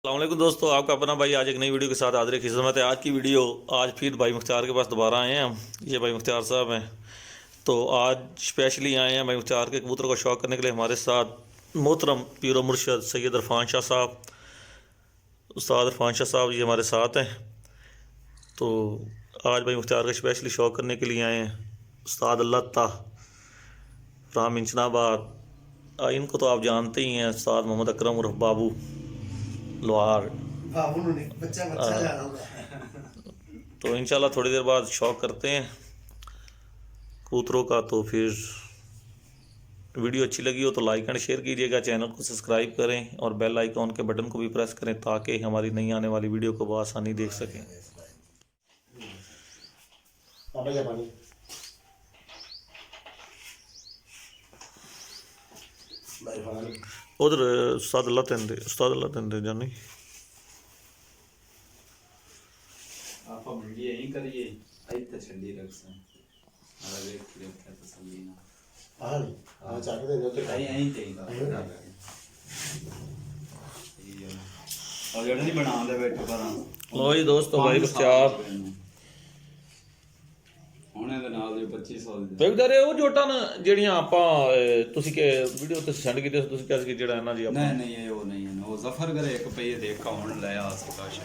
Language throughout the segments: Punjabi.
अस्सलामुअलैकुम दोस्तों, आपका अपना भाई आज एक नई वीडियो के साथ हाजिर खिदमत है। आज की वीडियो आज फिर भाई मुख्तार के पास दोबारा आए हैं हम। ये भाई मुख्तार साहब हैं, तो आज स्पेशली आए हैं भाई मुख्तार के कबूतर को शौक करने के लिए। हमारे साथ मोहतरम पीरो मुर्शद सैयद इरफान शाह साहब, उस्ताद इरफान शाह साहब ये हमारे साथ हैं। तो आज भाई मुख्तार का स्पेशली शौक करने के लिए आए हैं। उस्ताद अल्लाह फ्राम इंचनाबाद, इनको तो आप जानते ही हैं, उस्ताद मोहम्मद अकरम उर्फ बाबू लोहार। तो इंशाल्लाह थोड़ी देर बाद शौक करते हैं कबूतरों का। तो फिर वीडियो अच्छी लगी हो तो लाइक एंड शेयर कीजिएगा, चैनल को सब्सक्राइब करें और बेल आइकॉन के बटन को भी प्रेस करें ताकि हमारी नई आने वाली वीडियो को बआसानी देख सकें। उधर उस्ताद अल्लाह तेंदे जानी आप वीडियो यही करिए आई तो छंडी रख से अरे देख के क्या तसल्ली ना हां चाट दे जो तो यही ते और जड़ नहीं बना ले बैठे पर लो जी दोस्तों, भाई मुख्तार ਉਹਨੇ ਦੇ ਨਾਲ ਦੇ 2500 ਦੇ ਵੇਖਦੇ ਰਹੇ ਉਹ ਜੋਟਾਂ ਜਿਹੜੀਆਂ ਆਪਾਂ ਤੁਸੀਂ ਕਿ ਵੀਡੀਓ ਤੇ ਸੈਂਡ ਕੀਤੇ ਸੀ, ਤੁਸੀਂ ਕਿਹਾ ਸੀ ਜਿਹੜਾ ਇਹਨਾਂ ਦੀ ਆਪਾਂ नहीं ये वो नहीं है वो जफर करे एक पे ये देखा ਹੁਣ ਲੈ ਆ ਸਕਾਸ਼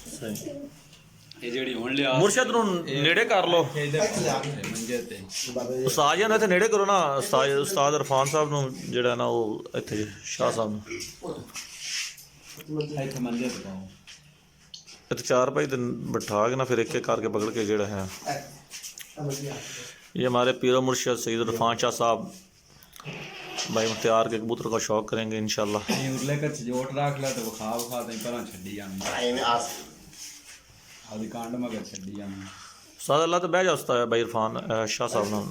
ਸਹੀ ਇਹ ਜਿਹੜੀ ਹੁਣ ਲਿਆ ਮੁਰਸ਼ਦ ਨੂੰ ਨੇੜੇ ਕਰ ਲਓ, ਮੰਜੇ ਤੇ ਉਸਤਾਦ ਜੀ ਨੇ ਇੱਥੇ ਨੇੜੇ ਕਰੋ ਨਾ। ਉਸਤਾਦ ਇਰਫਾਨ ਸਾਹਿਬ ਨੂੰ ਜਿਹੜਾ ਨਾ ਉਹ ਇੱਥੇ ਸ਼ਾਹ ਸਾਹਿਬ ਨੂੰ ਇੱਥੇ ਮੰਜੇ ਤੇ ਪਾਓ ਇੱਥੇ ਚਾਰ ਭਾਈ ਤੇ ਬਿਠਾ ਕੇ ਨਾ ਫਿਰ ਇੱਕ ਇੱਕ ਕਰਕੇ ਪਕੜ ਕੇ ਜਿਹੜਾ ਹੈ। ये हमारे पीरो मुर्शद सैयद इरफान शाह साहब भाई मुख्तार के कबूतर का शौक करेंगे इंशाल्लाह। ये उरले का जोट रख ला तो खा दे पर छड्डी जानी आदि कांड मगर छड्डी जानी उस्ताद अल्लाह तो बह जा उस्ताद भाई इरफान शाह साहब ना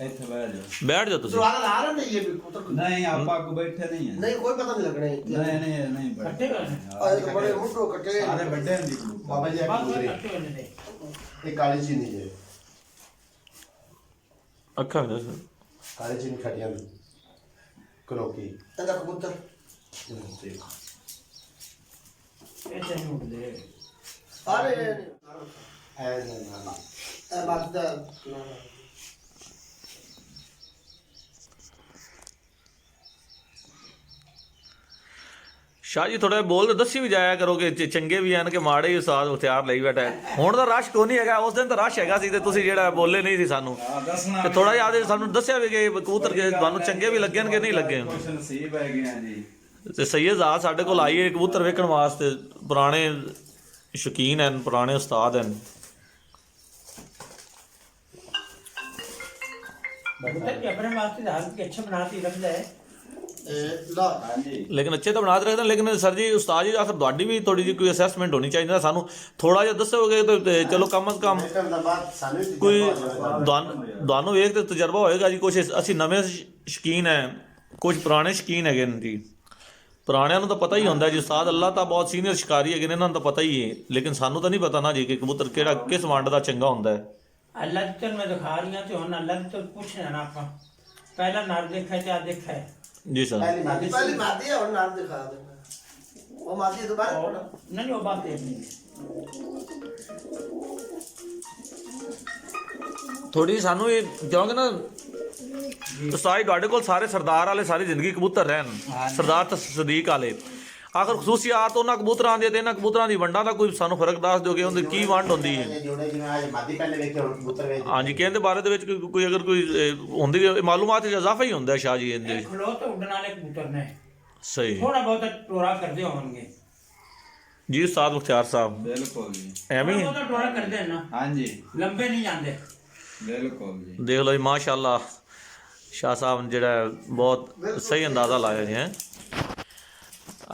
ਇੱਥੇ ਬੈਠ ਜਾਓ बैठ जाओ तुसी। दरवाजा ला रहे हैं ये भी कबूतर नहीं आपा को बैठे नहीं है नहीं कोई पता नहीं लगना है नहीं बैठे और एक बड़े मुट्ठो कटे सारे बड़े हैं बाबा जी एक काली चीनी है अखा में दस काली चीनी खटियां करोकी तंदा कबूतर अरे ए बात दा शाह जी थोड़ा बोल तो दसी भी जाया करो कि चंगे भी हैं कि माड़े ही उस्ताद मुख्तार ਲਈ ਬੈਠਾ ਹੈ। ਹੁਣ ਤਾਂ ਰਸ਼ ਕੋਈ ਨਹੀਂ ਹੈਗਾ, ਉਸ ਦਿਨ ਤਾਂ ਰਸ਼ ਹੈਗਾ ਸੀ ਤੇ ਤੁਸੀਂ ਜਿਹੜਾ ਬੋਲੇ ਨਹੀਂ ਸੀ ਸਾਨੂੰ ਤੇ ਥੋੜਾ ਜਿਹਾ ਆਦੇ ਸਾਨੂੰ ਦੱਸਿਆ ਵੀ ਕਿ ਕਬੂਤਰ ਕੇ ਤੁਹਾਨੂੰ ਚੰਗੇ ਵੀ ਲੱਗੇ ਕਿ ਨਹੀਂ ਲੱਗੇ। ਕੁਛ ਨਸੀਬ ਹੈ ਗਿਆ ਜੀ ਤੇ ਸੈਯਦ ਆਦ ਸਾਡੇ ਕੋਲ ਆਈ ਹੈ ਕਬੂਤਰ ਵੇਖਣ ਵਾਸਤੇ, ਪੁਰਾਣੇ ਸ਼ੌਕੀਨ ਹਨ, ਪੁਰਾਣੇ ਉਸਤਾਦ ਹਨ। कबूतर के अपने वास्ते हालत के अच्छे बनाती रखता है ला हाँ जी ਲੇਕਿਨ ਅੱਛੇ ਤਾਂ ਬਣਾ ਕੇ ਰੱਖਦੇ, ਲੇਕਿਨ ਸਰ ਜੀ ਉਸਤਾਦ ਜੀ ਆਖਰ ਤੁਹਾਡੀ ਵੀ ਥੋੜੀ ਜਿਹੀ ਕੋਈ ਅਸੈਸਮੈਂਟ ਹੋਣੀ ਚਾਹੀਦੀ ਨਾ, ਸਾਨੂੰ ਥੋੜਾ ਜਿਹਾ ਦੱਸੋਗੇ ਤੇ ਚਲੋ ਕਮ ਅਜ਼ ਕਮ ਕੋਈ ਤੁਹਾਨੂੰ ਵੇਖ ਤੇ ਤਜਰਬਾ ਹੋਏਗਾ ਜੀ। ਕੁਛ ਅਸੀਂ ਨਵੇਂ ਸ਼ੌਕੀਨ ਹੈ, ਕੁਝ ਪੁਰਾਣੇ ਸ਼ੌਕੀਨ ਹੈਗੇ ਨੇ ਜੀ। ਪੁਰਾਣਿਆਂ ਨੂੰ ਤਾਂ ਪਤਾ ਹੀ ਹੁੰਦਾ ਜੀ, ਉਸਤਾਦ ਅੱਲਾ ਤਾਂ ਬਹੁਤ ਸੀਨੀਅਰ ਸ਼ਿਕਾਰੀ ਹੈਗੇ ਨੇ, ਇਹਨਾਂ ਨੂੰ ਤਾਂ ਪਤਾ ਹੀ ਹੈ, ਲੇਕਿਨ ਸਾਨੂੰ ਤਾਂ ਨਹੀਂ ਪਤਾ ਨਾ ਜੀ ਕਿ ਕਬੂਤਰ ਕਿਹੜਾ ਕਿਸ ਵੰਡ ਦਾ ਚੰਗਾ ਹੁੰਦਾ ਹੈ। अल्लाह की तरफ मैं दिखा रही हूँ तो हम अल्लाह की तरफ पूछ लेना आपका पहला नार देखा है क्या देखा है जी सर। पहली मादी है और नाम दिखा देना वो मादी दोबारा और नहीं वो बात देखनी है ਥੋੜੀ ਸਾਨੂੰ ਇਹ ਕਿਉਂਕਿ ਨਾ ਉਸਤਾਦ ਜੀ ਤੁਹਾਡੇ ਕੋਲ ਸਾਰੇ ਸਰਦਾਰ ਵਾਲੇ ਸਾਰੀ ਜ਼ਿੰਦਗੀ ਕਬੂਤਰ ਰਹਿਣ, ਸਰਦਾਰ ਤੇ ਸਦੀਕ ਵਾਲੇ ਆਖਰ ਖਸੂਸੀਆਤ ਉਹਨਾਂ ਕਬੂਤਰਾਂ ਦੇ ਤੇ ਇਹਨਾਂ ਕਬੂਤਰਾਂ ਦੀ ਵੰਡਾਂ ਦਾ ਕੋਈ ਸਾਨੂੰ ਫਰਕ ਦੱਸ ਦਿਓ ਕਿ ਉਹਦੀ ਕੀ ਵੰਡ ਹੁੰਦੀ ਹੈ। ਹਾਂਜੀ, ਕਹਿੰਦੇ ਬਾਰੇ ਦੇ ਵਿੱਚ ਕੋਈ ਅਗਰ ਕੋਈ ਹੁੰਦੀ ਮਾਲੂਮਾਤ ਵਿੱਚ ਇਜ਼ਾਫਾ ਹੀ ਹੁੰਦਾ ਸ਼ਾਹ ਜੀ ਇਹਦੇ ਵਿੱਚ। खलो तो उड़ने वाले कबूतर ने सही थोड़ा बहुत टोरा कर दे होंगे जी उस्ताद मुख्तार साहब बिल्कुल जी ਐਵੇਂ ਹੀ बहुत टोरा कर दे ना हाँ जी लंबे नहीं जाते बिल्कुल जी ਦੇਖ ਲਓ ਜੀ ਮਾਸ਼ਾਅੱਲਾ ਸ਼ਾਹ ਸਾਹਿਬ ਜਿਹੜਾ ਹੈ ਬਹੁਤ ਸਹੀ ਅੰਦਾਜ਼ਾ ਲਾਇਆ ਜੀ ਹੈ।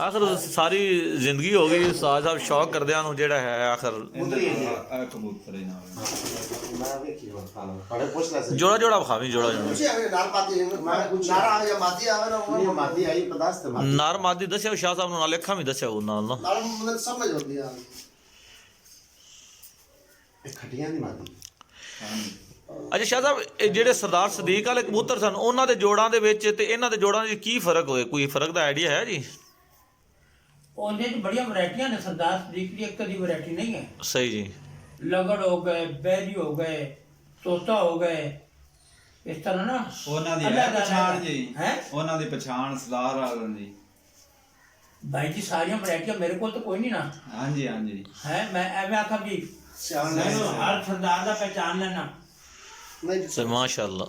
ਆਖਰ ਸਾਰੀ ਜ਼ਿੰਦਗੀ ਹੋ ਗਈ ਉਸਤਾਦ ਸਾਹਿਬ ਸ਼ੌਕ ਕਰਦਿਆਂ ਨੂੰ ਜਿਹੜਾ ਹੈ ਆਖਰ कबूतर ही ना ਜੋੜਾ ਜੋੜਾ ਵਿਖਾਵੀਂ ਜੋੜਾ ਜੋੜਾ पूछे अगर नार पाती नारा आ या मादी आवे ना वो मादी आई पदार्थ ਨਰ ਮਾਦੀ ਦੱਸਿਆ ਸ਼ਾਹ ਸਾਹਿਬ ਨੂੰ, ਨਾਲ ਅੱਖਾਂ ਵੀ ਦੱਸਿਆ ਉਹ ਨਾਲ ਨਾ। नार मतलब समझ होती है खटियां दी मादी ਅੱਛਾ ਸ਼ਾਹ ਸਾਹਿਬ, ਇਹ ਜਿਹੜੇ ਸਰਦਾਰ ਸਦੀਕ ਵਾਲੇ ਕਬੂਤਰ ਸਨ ਉਹਨਾਂ ਦੇ ਜੋੜਾਂ ਦੇ ਵਿੱਚ ਤੇ ਇਹਨਾਂ ਦੇ ਜੋੜਾਂ ਦੇ ਕੀ ਫਰਕ ਹੋਏ? ਕੋਈ ਫਰਕ ਦਾ ਆਈਡੀਆ ਹੈ ਜੀ? ਉਹਦੇ ਚ ਬੜੀਆਂ ਵੈਰਾਈਟੀਆਂ ਨੇ ਸਰਦਾਰ ਸਦੀਕ ਦੀ ਇੱਕ ਦੀ ਵੈਰਾਈਟੀ ਨਹੀਂ ਹੈ। सही जी। ਲਗੜ ਹੋ ਗਏ, ਬੈਰੀ ਹੋ ਗਏ, ਤੋਤਾ ਹੋ ਗਏ, ਇਸ ਤਰ੍ਹਾਂ ਨਾ ਉਹਨਾਂ ਦੀ ਹੈ ਪਛਾਣ ਜੀ, ਹੈ ਉਹਨਾਂ ਦੀ ਪਛਾਣ ਸਰਦਾਰ ਵਾਲਿਆਂ ਦੀ। ਭਾਈ ਜੀ ਸਾਰੀਆਂ ਵੈਰਾਈਟੀਆਂ ਮੇਰੇ ਕੋਲ ਤਾਂ ਕੋਈ ਨਹੀਂ ਨਾ ਹਾਂਜੀ ਹਾਂਜੀ ਹੈ। ਮੈਂ ਐਵੇਂ ਆਖਾਂ ਵੀ ਮੈਨੂੰ ਹਰ ਸਰਦਾਰ ਦਾ ਪਹਿਚਾਨ ਲੈਣਾ सर माशाल्लाह।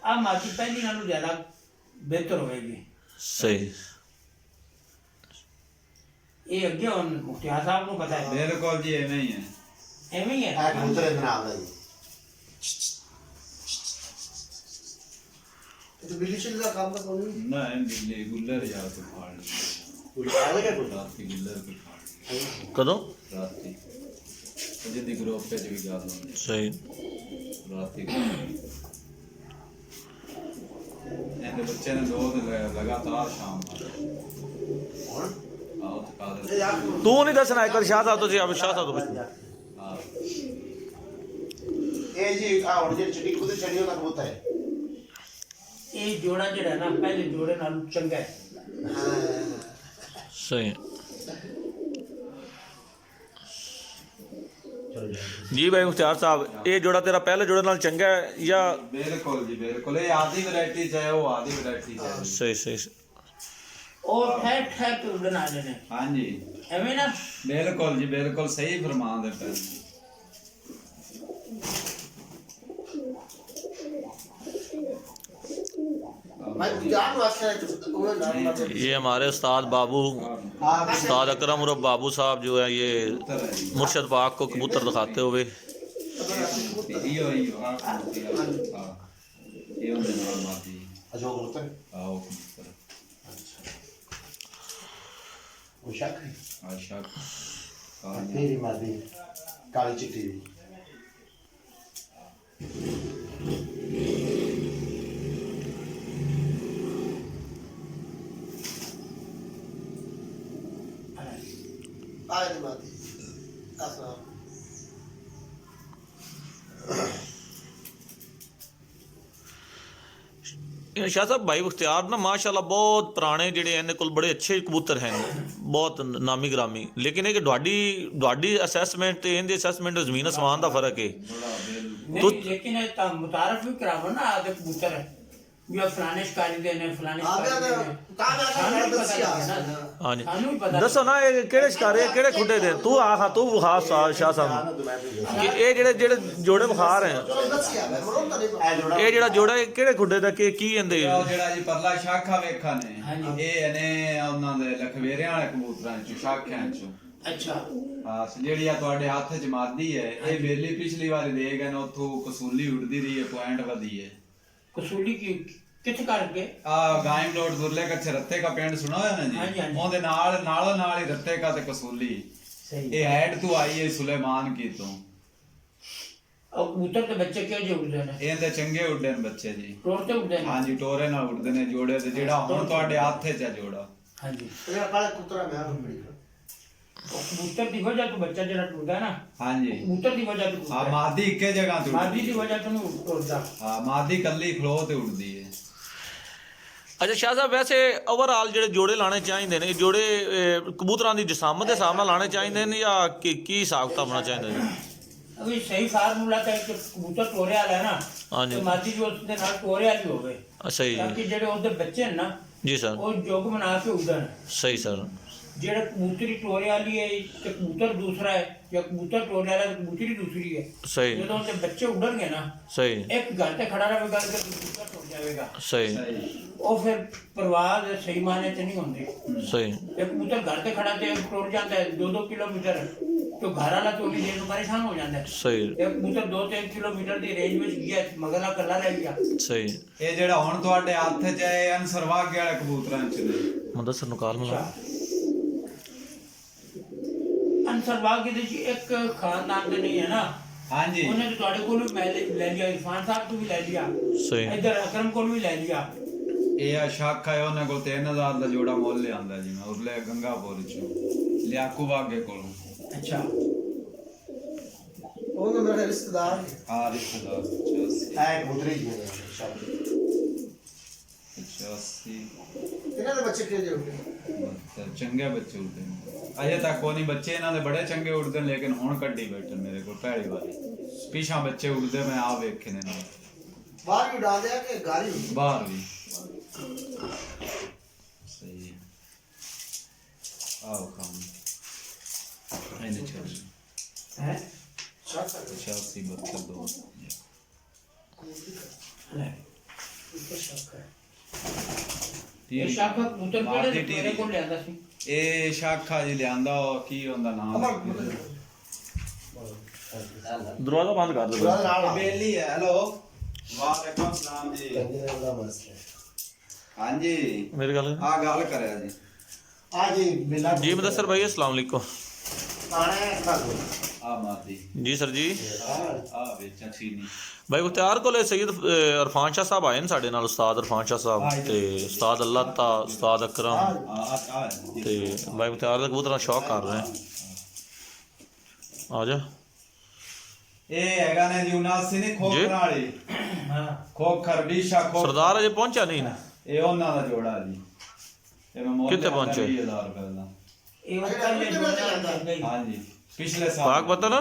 ਆ ਮਾਜੀ ਪਹਿਲੀ ਨਾਲੋਂ ਜ਼ਿਆਦਾ ਬਿਹਤਰ ਹੋਏਗੀ। सही। ਇਹ ਅੱਗੇ ਹੁਣ ਮੁਖਤਿਆਰ ਸਾਹਿਬ ਨੂੰ ਪਤਾ ਹੈ। ਬਿਲਕੁਲ ਜੀ ਐਵੇਂ ਹੀ ਹੈ। ਐਵੇਂ ਹੀ ਹੈ। ਇਹ ਕਬੂਤਰ ਦੇ ਨਾਮ ਦਾ ਜੀ ਇਹ ਬਿੱਲੀ ਚਿਲ ਦਾ ਕੰਮ ਤਾਂ ਕੋਈ ਨਹੀਂ ਨਾ ਬਿੱਲੀ ਗੁੱਲਰ ਯਾਰ ਤੋਂ ਫਾੜ ਲਈ ਕੋਈ ਆ ਗਿਆ ਕੋਈ ਰਾਤੀ ਗੁੱਲਰ ਤੋਂ ਫਾੜ ਲਈ कदों? ਰਾਤੀ ਜਿਹਦੀ ਗਰੁੱਪ ਤੇ ਵੀ ਗੱਲ ਹੁੰਦੀ सही। ਰਾਤੀ ਇਹਦੇ ਬੱਚੇ ਨੇ 2 ਦਿਨ ਲਗਾਤਾਰ ਸ਼ਾਮ ਹੁਣ ਆਉ ਤਕਾਦਰ ਇਹ ਯਾਰ तू नहीं दसना एक बार शाह साहब तो जी आप शाह साहब तो पूछ। ਹਾਂ ਇਹ ਜੀ ਆ ਹੁਣ ਜਿਹੜੀ ਚਿੱਟੀ ਖੁਦ ਚੜੀ ਉਹਦਾ ਕਬੂਤਰ ਹੈ ਇਹ ਜੋੜਾ ਜਿਹੜਾ ਨਾ ਪਹਿਲੇ ਜੋੜੇ ਨਾਲੋਂ ਚੰਗਾ ਹੈ। सही। ਚਲੋ जी भाई मुख्तियार साहब, ये जोड़ा तेरा पहले जोड़े नाल चंगा है या? ਬਿਲਕੁਲ ਜੀ ਬਿਲकुल ਇਹ ਆਦੀ ਵੈਰਾਈਟੀ ਚ ਹੈ, ਉਹ ਆਦੀ ਵੈਰਾਈਟੀ ਚ ਹੈ। सही सही। ਔਰ ਠਹਿਰ ਠਹਿਰ ਕੇ ਉੱਡਣ ਆ ਜਾਣੇ ਹਾਂਜੀ ਐਵੇਂ ਨਾ। ਬਿਲकुल ਜੀ ਬਿਲकुल ਸਹੀ ਫਰਮਾਨ ਦੇ ਪਏ। ਮੈਂ ਜਾਨ ਵਾਸਤੇ ਉਹ ਨਾਮ ਦਾ ये हमारे उस्ताद बाबू, उस्ताद अकरम उर्फ बाबू साहब जो है ये ਪੁੱਤਰ ਹੈ ਜੀ। मुर्शद पाक को कबूतर दिखाते हुए। ਇਹੋ ਹਾਂ ਇਹ ਉਹਦੇ ਨਾਲ ਮਾਤੀ ਅਜੋ ਕਬੂਤਰ ਆਓ ਕਬੂਤਰ ਉਹ ਸ਼ੱਕ ਆਸ਼ਾ ਤੇਰੀ ਮਾਦੀ ਕਾਲੀ ਚਿੱਟੀ ਦੀ ਆਏ ਦੀ ਮਾਦੀ ਅਸਾ शाह साहब भाई मुख्तियार ना माशाल्लाह बहुत पुराने ਜਿਹੜੇ ਇਹਨੇ ਕੋਲ ਬੜੇ ਅੱਛੇ ਕਬੂਤਰ ਹਨ, ਬਹੁਤ ਨਾਮੀ ਗ੍ਰਾਮੀ, ਲੇਕਿਨ ਇਹ ਕਿ ਤੁਹਾਡੀ ਅਸੈਸਮੈਂਟ ਤੇ ਇਹਦੇ ਅਸੈਸਮੈਂਟ ਜ਼ਮੀਨ ਅਸਮਾਨ ਦਾ ਫਰਕ ਹੈ। ਨਹੀਂ ਲੇਕਿਨ ਇਹ ਤਾਂ ਮੁਤਾਰਫ ਵੀ ਕਰਾਵੋ ਨਾ ਆਦੇ ਕਬੂਤਰ ਹੈ ਜੋ ਫਲਾਣੇ ਸ਼ਿਕਾਰੀ ਦੇ ਨੇ ਫਲਾਣੇ ਸ਼ਿਕਾਰੀ ਦੇ ਨੇ। ਸਾਨੂੰ ਵੀ ਪਤਾ ਲੱਗਦਾ ਨਾ। ਹਾਂਜੀ ਸਾਨੂੰ ਵੀ ਪਤਾ ਦੱਸੋ ਨਾ ਇਹ ਕਿਹੜੇ ਸ਼ਿਕਾਰੇ ਕਿਹੜੇ ਖੁੱਡੇ ਦੇ? ਤੂੰ ਆਹ ਤੂੰ ਵਿਖਾ ਸ਼ਾਹ ਸਾਹਿਬ ਨੂੰ ਕਿ ਇਹ ਜਿਹੜੇ ਜੋੜੇ ਵਿਖਾ ਰਹੇ ਆ, ਇਹ ਜਿਹੜਾ ਜੋੜਾ ਇਹ ਕਿਹੜੇ ਖੁੱਡੇ ਦਾ ਕੀ ਇਹਦੇ? ਉਹ ਜਿਹੜਾ ਜੀ ਪਰਲਾ ਸ਼ਾਖਾ ਵੇਖਾ ਨੇ ਹਾਂਜੀ। ਇਹ ਨੇ ਉਹਨਾਂ ਦੇ ਲਖਵੇਰਿਆਂ ਵਾਲੇ ਕਬੂਤਰਾਂ ਚੋਂ ਸ਼ਾਖਿਆਂ ਚੋਂ। ਅੱਛਾ ਹਾਂ ਜਿਹੜੀ ਆ ਤੁਹਾਡੇ ਹੱਥ ਚ ਮਾਦੀ ਹੈ, ਇਹ ਵੇਲੀ ਪਿਛਲੀ ਵਾਰੀ ਦੇ ਗਏ ਨੇ, ਉੱਥੋਂ ਕਸੂਲੀ ਉੱਡਦੀ ਰਹੀ ਹੈ, ਪੁਆਇੰਟ ਵਧੀ ਹੈ। ਕਸੂਲੀ ਕੀ ਕਿੱਥੇ ਕਰਕੇ ਆ ਗਾਇਮ ਲੋਡ ਦੁਰਲੇ ਕੱਛੇ ਰੱਤੇ ਕਾ ਪਿੰਡ ਸੁਣਾ ਹੋਇਆ ਨਾ ਹਾਂਜੀ, ਜੀ, ਹਾਂਜੀ। ਉਹਦੇ ਨਾਲ ਹੀ ਰੱਤੇ ਕਾ ਤੇ ਕਸੂਲੀ। ਸਹੀ ਇਹ ਹੈਡ ਤੋਂ ਆਈ ਹੈ ਸੁਲੇਮਾਨ ਕੀ ਤੋਂ। ਉਹ ਕਬੂਤਰ ਦੇ ਬੱਚੇ ਕਿਉਂ ਜਿਹੇ ਉੱਡਦੇ ਨੇ? ਇਹਦੇ ਚੰਗੇ ਉੱਡੇ ਨੇ ਬੱਚੇ ਜੀ। ਟੋਰ ਤੇ ਉੱਡਦੇ ਨੇ। ਹਾਂਜੀ ਟੋਰੇ ਨਾਲ ਉੱਡਦੇ ਨੇ ਜੋੜੇ ਤੇ, ਜਿਹੜਾ ਹੁਣ ਤੁਹਾਡੇ ਹੱਥ 'ਚ ਹੈ ਜੋੜਾ। ਹਾਂਜੀ ਇਹ ਕਾਲੇ ਕੁੱਤਰਾ ਮੈਂ ਬੜੀ ਉਹ ਕਬੂਤਰ ਦੀ ਵਜ੍ਹਾ ਤੋਂ ਬੱਚਾ ਜਿਹੜਾ ਟੁੱਟਦਾ ਨਾ, ਹਾਂਜੀ ਕਬੂਤਰ ਦੀ ਵਜ੍ਹਾ ਤੋਂ ਹਾਂ ਟੁੱਟਦਾ। ਮਾਦੀ ਇੱਕੇ ਜਗ੍ਹਾ ਤੇ ਮਾਦੀ ਉੱਡਦੀ ਦੀ ਹੈ। ਵਜ੍ਹਾ ਤੋਂ ਨਹੀਂ ਟੁੱਟਦਾ। ਹਾਂ ਮਾਦੀ ਕੱਲੀ ਖਲੋ ਤੇ ਉੱਡਦੀ ਹੈ। ਅੱਛਾ ਸ਼ਾਹ ਸਾਹਿਬ, ਵੈਸੇ ਓਵਰਆਲ ਜਿਹੜੇ ਜੋੜੇ ਲਾਣੇ ਚਾਹੀਦੇ ਨੇ, ਜੋੜੇ ਕਬੂਤਰਾਂ ਦੀ ਜਿਸਮ ਦੇ ਹਿਸਾਬ ਨਾਲ ਲਾਣੇ ਚਾਹੀਦੇ ਨੇ ਜਾਂ ਕੀ ਹਿਸਾਬ ਕਿਤਾਬ ਹੋਣਾ ਚਾਹੀਦਾ ਜੀ? ਅਭੀ ਸਹੀ ਫਾਰਮੂਲਾ ਤਾਂ ਇੱਕ ਕਬੂਤਰ ਟੋਰੇ ਵਾਲਾ ਹੈ ਨਾ, ਹਾਂਜੀ। ਤੇ ਮਾਦੀ ਜੋ ਉਸਦੇ ਨਾਲ ਟੋਰੇ ਵਾਲੀ ਹੋਵੇ, ਸਹੀ ਤਾਂ ਕਿ ਜੀ। ਜਿਹੜੇ ਉਹਦੇ ਬੱਚੇ ਨੇ ਨਾ ਜੀ ਸਰ। ਉਹ ਜੋਗ ਬਣਾ ਕੇ ਉੱਡਣ। ਸਹੀ ਸਰ। ਜਿਹੜਾ ਕਬੂਤਰੀ ਟੋਰੇ ਵਾਲੀ ਹੈ ਤੇ ਕਬੂਤਰ ਦੂਸਰਾ ਹੈ, ਜਾਂ ਕਬੂਤਰ ਟੋਰੇ ਵਾਲਾ ਤੇ ਕਬੂਤਰੀ ਦੂਸਰੀ ਹੈ। ਸਹੀ ਜਦੋਂ ਉਹਦੇ ਬੱਚੇ ਉੱਡਣਗੇ ਨਾ, ਸਹੀ ਇੱਕ ਘਰ ਤੇ ਖੜਾ ਰਹੇਗਾ ਤੇ ਕਬੂਤਰ ਟੁੱਟ ਜਾਵੇਗਾ। ਸਹੀ ਉਹ ਫਿਰ ਪਰਵਾਹ ਦੇ ਸਹੀ ਮਾਨੇ ਚ ਨਹੀਂ ਹੁੰਦੀ। ਸਹੀ ਇੱਕ ਕਬੂਤਰ ਘਰ ਤੇ ਖੜਾ ਤੇ ਟੁੱਟ ਜਾਂਦਾ ਹੈ 2-2 ਕਿਲੋਮੀਟਰ, ਤੇ ਘਰ ਵਾਲਾ ਤੋਂ ਵੀ ਦੇਰ ਪਰੇਸ਼ਾਨ ਹੋ ਜਾਂਦਾ ਹੈ। ਸਹੀ ਇੱਕ ਕਬੂਤਰ 2-3 ਕਿਲੋਮੀਟਰ ਦੀ ਰੇਂਜ ਵਿੱਚ ਗਿਆ, ਮਗਰਲਾ ਕੱਲਾ ਰਹਿ ਗਿਆ। ਸਹੀ। ਇਹ ਜਿਹੜਾ ਹੁਣ ਤੁਹਾਡੇ ਹੱਥ 'ਚ ਹੈ ਇਹ ਅਨਸਰ ਵਾਗੇ ਵਾਲੇ ਕਬੂਤਰਾਂ 'ਚ ਨੇ। ਮੁਦੱਸਰ ਨੂੰ ਕਾਲ ਮਿਲਾ। ਅਨਸਰ ਬਾਗ ਦੇ ਵਿੱਚ ਇੱਕ ਖਾਨਦਾਨ ਦੇ ਨਹੀਂ ਹੈ ਨਾ, ਹਾਂਜੀ ਉਹਨੇ ਤਾਂ ਤੁਹਾਡੇ ਕੋਲ ਵੀ ਲੈ ਲਿਆ, ਇਰਫਾਨ ਸਾਹਿਬ ਤੋਂ ਵੀ ਲੈ ਲਿਆ, ਸਹੀ ਇੱਧਰ ਅਕਰਮ ਕੋਲ ਵੀ ਲੈ ਲਿਆ। ਇਹ ਆ ਸ਼ਾਖਾ ਹੈ, ਉਹਨਾਂ ਕੋਲ 3000 ਦਾ ਜੋੜਾ ਮੁੱਲ ਲਿਆਂਦਾ ਜੀ ਮੈਂ ਉਰਲੇ ਗੰਗਾਪੁਰ ਚੋਂ ਲਿਆਕੂ ਬਾਗੇ ਕੋਲੋਂ। ਅੱਛਾ ਉਹ ਨਾ ਮੇਰੇ ਰਿਸ਼ਤੇਦਾਰ ਆ ਰਿਸ਼ਤੇਦਾਰ 85 ਐ ਕਬੂਤਰੀ ਜੀ ਨੇ ਸ਼ਾਮ 85 ਇਹਨਾਂ ਦੇ ਬੱਚੇ ਕਿਹੋ ਜਿਹੇ ਹੁੰਦੇ ਚੰਗੇ ਬੱਚੇ ਉੱਡਦੇ ਨੇ ਅਜੇ ਤੱਕ ਕੋਈ ਨਹੀਂ ਬੱਚੇ ਇਹਨਾਂ ਦੇ ਬੜੇ ਚੰਗੇ ਉੱਡਦੇ ਨੇ ਲੇਕਿਨ ਹੁਣ ਕੱਢੀ ਬੈਠੇ ਮੇਰੇ ਕੋਲ ਪਹਿਲੀ ਵਾਰੀ ਪਿਛਾਂ ਬੱਚੇ ਉੱਡਦੇ ਮੈਂ ਆ ਵੇਖੇ ਨੇ ਬਾਹਰ ਵੀ ਉਡਾ ਦਿਆ ਕਿ ਗਾਲੀ ਬਾਹਰ ਵੀ ਸਹੀ ਹੈ ਆਓ ਕੰਮ ਇਹਨੇ ਚੱਲ है Chelsea बच्चा दो ये शाखा कबूतर पहले मेरे को लियांदा सी ਇਹ ਸ਼ਾਖਾ ਜੀ ਲਿਆਂਦਾ ਉਹ ਕੀ ਉਹਦਾ ਨਾਮ ਦਰਵਾਜ਼ਾ ਬੰਦ ਕਰ ਦੇ ਬੇਲੀ ਹੈ ਹੈਲੋ ਵਾਲੇਕੁਮ ਸਲਾਮ ਜੀ ਹਾਂਜੀ ਮੇਰੀ ਗੱਲ ਆ ਗੱਲ ਕਰਿਆ ਜੀ ਆ ਜੀ ਮਿਲਾ जी मुदस्सर भाई अस्सलाम वालेकुम ਆਣੇ ਖਾਗੋ ਆ ਮਾਦੀ जी सर जी ਆ ਵੇਚਾ ਚੀਨੀ भाई मुख्तार कोले सैयद इरफान शाह साहब आए ने साडे नाल उस्ताद इरफान शाह साहब ते उस्ताद अल्लाह ता उस्ताद अकरम ਆ ते भाई मुख्तार दा कबूतर दा शौक कर रहे हैं आ जा ਇਹ ਹੈਗਾ ਨੇ ਜੀ 79 ਨੇ ਖੋਖਰ ਵਾਲੀ हां ਖੋਖਰ ਬੀਸ਼ਾ ਖੋਖਰ सरदार अजे पहुंचा नहीं ना ਇਹ ਉਹਨਾਂ ਦਾ ਜੋੜਾ ਜੀ ਇਹ ਮੈਂ ਕਿੱਥੇ ਪਹੁੰਚੇ? 20000 ਰੁਪਏ ਦਾ ये मतलब में जोड़ा गई ਹਾਂਜੀ ਪਿਛਲੇ ਸਾਲ पाक पता ना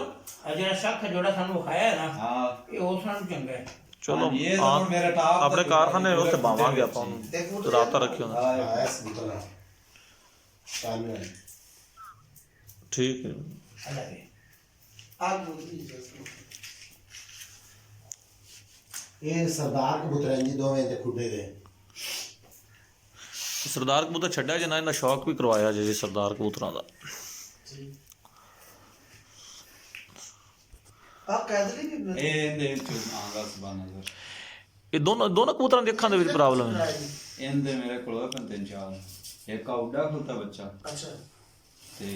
अजरा शाखा जोड़ा सानू खाया है ना ਹਾਂ ये और सानू चंगा है चलो हाँ, ये जरूर मेरे टॉप अपने तक कारखाने जोड़े उत्ते हैं। बावांगे ਆਪਾਂ ਨੂੰ ਰਾਬਤਾ ਰੱਖਿਓ ਨਾ ਐਸ ਨਿਕਲਣਾ ਸਾਹਮਣੇ ठीक है अलग है ਆਗ ਬੁੱਧੀ ਇਹ ਸਰਦਾਰ ਕਬੂਤਰ ਜੀ ਦੋਵੇਂ ਤੇ ਖੁੱਡੇ ਦੇ सरदार कबूतर छड्या जे ना इनका शौक भी करवाया जे सरदार कबूतरां दा ਆ ਕੈਦਲੀ ਵੀ ਇਹ ਇਹਦੇ ਵਿੱਚ ਆਂਗਾ ਸੁਭਾਨ ਅੱਲਾਹ ਇਹ ਦੋਨੋਂ ਕਬੂਤਰਾਂ ਦੀ ਅੱਖਾਂ ਦੇ ਵਿੱਚ ਪ੍ਰੋਬਲਮ ਹੈ ਇਹਦੇ ਮੇਰੇ ਕੋਲ ਹੈ ਤਿੰਨ ਚਾਰ ਇੱਕ ਆਉਡਾ ਖੁੱਤਾ ਬੱਚਾ ਅੱਛਾ ਤੇ